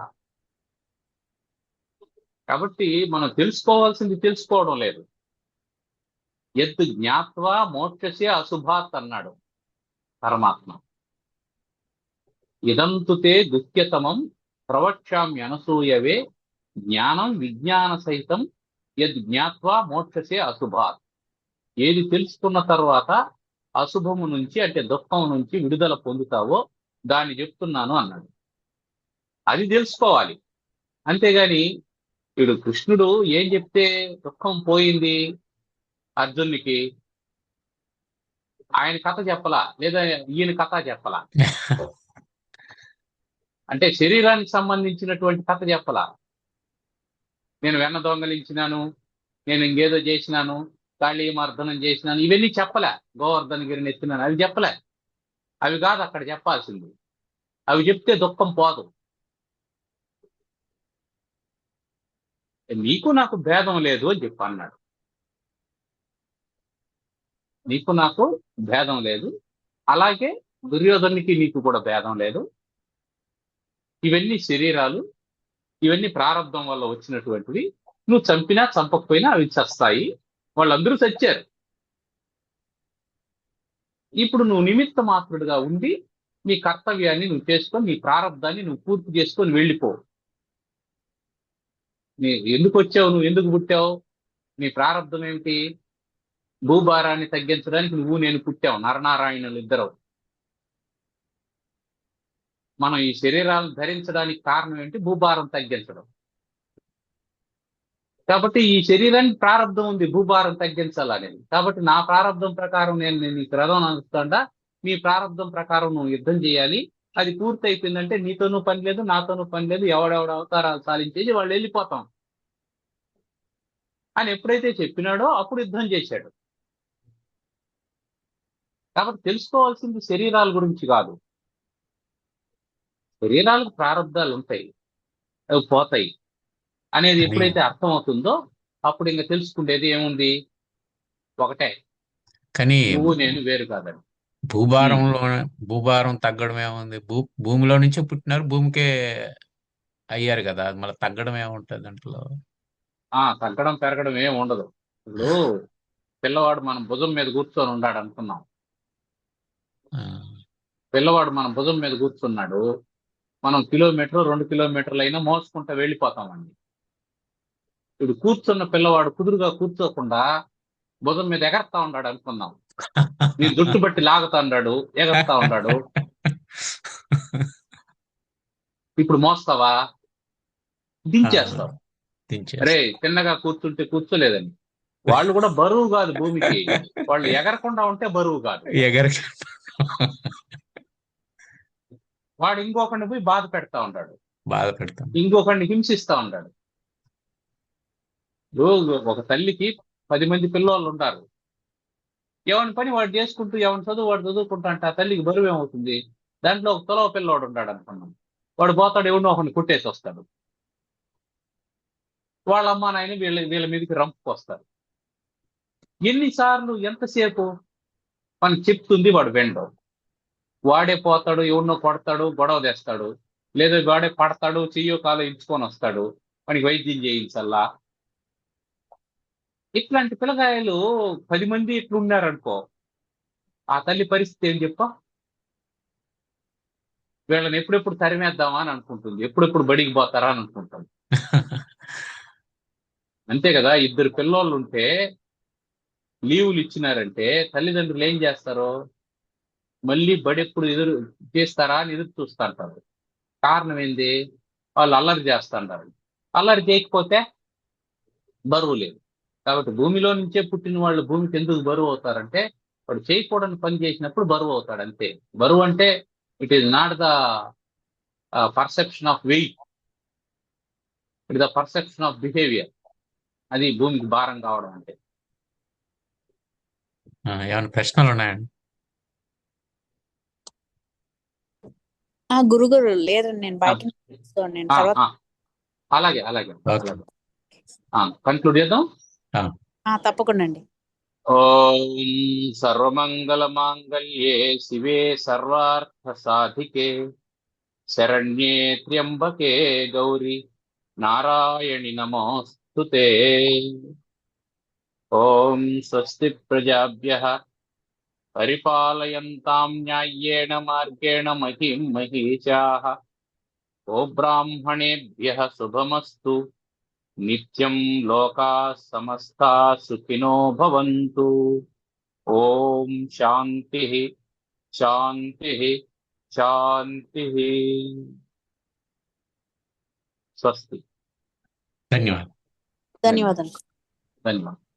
కాబట్టి మనం తెలుసుకోవాల్సింది తెలుసుకోవడం లేదు. ఎత్తు జ్ఞాత్వా మోక్షస్య అశుభాత్ అన్నాడు పరమాత్మ. ఇదంతుతే గుహ్యతమం ప్రవక్ష్యామ్యనసూయవే జ్ఞానం విజ్ఞాన సహితం యద్ జ్ఞాత్వా మోక్షసే అశుభాత్. ఏది తెలుసుకున్న తర్వాత అశుభము నుంచి, అంటే దుఃఖం నుంచి విడుదల పొందుతావో దాన్ని చెప్తున్నాను అన్నాడు. అది తెలుసుకోవాలి. అంతేగాని ఇప్పుడు కృష్ణుడు ఏం చెప్తే దుఃఖం పోయింది అర్జునునికి? ఆయన కథ చెప్పలా, లేదా ఈయన కథ చెప్పలా. అంటే శరీరానికి సంబంధించినటువంటి కథ చెప్పలా. నేను వెన్న దొంగలించినాను, నేను ఇంకేదో చేసినాను, కాళీ మర్దనం చేసినాను, ఇవన్నీ చెప్పలే. గోవర్ధన గిరిని ఎత్తినాను, అవి చెప్పలే. అవి కాదు అక్కడ చెప్పాల్సింది. అవి చెప్తే దుఃఖం పోదు. నీకు నాకు భేదం లేదు అని చెప్పి అన్నాడు. నీకు నాకు భేదం లేదు, అలాగే దుర్యోధనునికి నీకు కూడా భేదం లేదు. ఇవన్నీ శరీరాలు, ఇవన్నీ ప్రారంభం వల్ల వచ్చినటువంటివి. నువ్వు చంపినా చంపకపోయినా అవి చస్తాయి. వాళ్ళందరూ చచ్చారు. ఇప్పుడు నువ్వు నిమిత్త మాత్రుడుగా ఉండి నీ కర్తవ్యాన్ని నువ్వు చేసుకొని, నీ ప్రారంధాన్ని నువ్వు పూర్తి చేసుకొని వెళ్ళిపో. నీ ఎందుకు వచ్చావు, నువ్వు ఎందుకు పుట్టావు, నీ ప్రారంధం ఏమిటి? భూభారాన్ని తగ్గించడానికి నువ్వు నేను పుట్టావు, నరనారాయణులు ఇద్దరు. మనం ఈ శరీరాలను ధరించడానికి కారణం ఏంటి? భూభారం తగ్గించడం. కాబట్టి ఈ శరీరానికి ప్రారంధం ఉంది భూభారం తగ్గించాలనేది. కాబట్టి నా ప్రారంధం ప్రకారం నేను నీకు రథం నడుస్తుండా, నీ ప్రారంధం ప్రకారం నువ్వు యుద్ధం చేయాలి. అది పూర్తి అయిపోయిందంటే నీతోనూ పని లేదు, నాతోనూ పని లేదు, ఎవడెవడ అవతారాలు సాధించేసి వాళ్ళు వెళ్ళిపోతాం అని ఎప్పుడైతే చెప్పినాడో అప్పుడు యుద్ధం చేశాడు. కాబట్టి తెలుసుకోవాల్సింది శరీరాల గురించి కాదు. శరీరాలకు ప్రారంధాలు ఉంటాయి, అవి పోతాయి అనేది కానీ ఎప్పుడైతే అర్థమవుతుందో అప్పుడు ఇంకా తెలుసుకునేది ఏముంది? ఒకటే, కానీ నువ్వు నేను వేరు కాదని. భూభారంలో భూభారం తగ్గడం ఏముంది? భూమిలో నుంచే పుట్టినారు, భూమికే అయ్యారు కదా. మళ్ళీ తగ్గడం ఏముంటుంది దాంట్లో? తగ్గడం పెరగడం ఏం ఉండదు. ఇప్పుడు పిల్లవాడు మన భుజం మీద కూర్చొని ఉన్నాడు అనుకున్నాం. ఆ, పిల్లవాడు మన భుజం మీద కూర్చున్నాడు, మనం కిలోమీటర్ 2 కిలోమీటర్లు అయినా మోసుకుంటూ వెళ్ళిపోతామండి. ఇప్పుడు కూర్చున్న పిల్లవాడు కుదురుగా కూర్చోకుండా భుజం మీద ఎగరతా ఉన్నాడు అనుకుందాం. నీ జుట్టు బట్టి లాగుతా ఉన్నాడు, ఎగరతా ఉన్నాడు. ఇప్పుడు మోస్తావా? దించేస్తావు. అరే తిన్నగా కూర్చుంటే కూర్చోలేదని. వాళ్ళు కూడా బరువు కాదు భూమికి, వాళ్ళు ఎగరకుండా ఉంటే బరువు కాదు. వాడు ఇంకొకరిని పోయి బాధ పెడతాడు, ఇంకొకరిని హింసిస్తా ఉంటాడు. ఒక తల్లికి 10 మంది పిల్లోళ్ళు ఉంటారు. ఎవరి పని వాడు చేసుకుంటూ ఎవరి చదువు వాడు చదువుకుంటా అంటే ఆ తల్లికి బరువు ఏమవుతుంది? దాంట్లో ఒక తొలవ పిల్లోడు ఉంటాడు అనుకున్నాం, వాడు పోతాడు ఎవరినో ఒకరిని కుట్టేసి వస్తాడు, వాళ్ళ అమ్మా నాయన వీళ్ళ వీళ్ళ మీదకి రంపుకొస్తారు. ఎన్నిసార్లు ఎంతసేపు మనం చెప్తుంది వాడు వెండవు, వాడే పోతాడు ఎవరినో కొడతాడు గొడవ తెస్తాడు, లేదా వాడే పడతాడు చెయ్యో కాలో ఇచ్చుకొని వస్తాడు, వానికి వైద్యం చేయించల్లా. ఇట్లాంటి పిల్లకాయలు 10 మంది ఇట్లున్నారనుకో, ఆ తల్లి పరిస్థితి ఏం చెప్ప? వీళ్ళని ఎప్పుడెప్పుడు తరిమేద్దామా అని అనుకుంటుంది, ఎప్పుడెప్పుడు బడికి పోతారా అని అనుకుంటుంది. అంతే కదా, ఇద్దరు పిల్లోళ్ళు ఉంటే లీవులు ఇచ్చినారంటే తల్లిదండ్రులు ఏం చేస్తారు? మళ్ళీ బడి ఎప్పుడు ఎదురు చేస్తారా అని ఎదురు చూస్తుంటారు. కారణం ఏంది? వాళ్ళు అల్లరి చేస్తుంటారు. అల్లరి చేయకపోతే బరువు లేదు. కాబట్టి భూమిలో నుంచే పుట్టిన వాళ్ళు భూమికి ఎందుకు బరువు అవుతారంటే, వాడు చేయకూడని పని చేసినప్పుడు బరువు అవుతాడు అంతే. బరువు అంటే it is not the perception of weight, it the perception of behaviour. అది భూమికి భారం కావడం అంటే. ఏమైనా ప్రశ్నలు ఉన్నాయండి? గురుగారు లేదండి, నేను ఆ, బయట చూస్తాను, నేను ఆ, తర్వాత ఆ, అలాగే అలాగే ఓకే. అలాగే కన్క్లూడ్ చేద్దాం. తప్పకుండా అండి. ఓం సర్వమంగళ మాంగళ్యే శివే సర్వార్థ సాధికే శరణ్యే త్ర్యంబకే గౌరి నారాయణి నమోస్తుతే. ఓం స్వస్తి ప్రజాభ్యః పరిపాలయంతాం న్యాయ్యేన మార్గేణ మహిం మహీషాః. గోబ్రాహ్మణేభ్యః శుభమస్తు నిత్యం. లోకాః సమస్తాః సుఖినో భవంతు. ఓం శాంతి శాంతి శాంతి. స్వస్తి. ధన్యవాదాలు. ధన్యవాదాలు. ధన్యవాదాలు.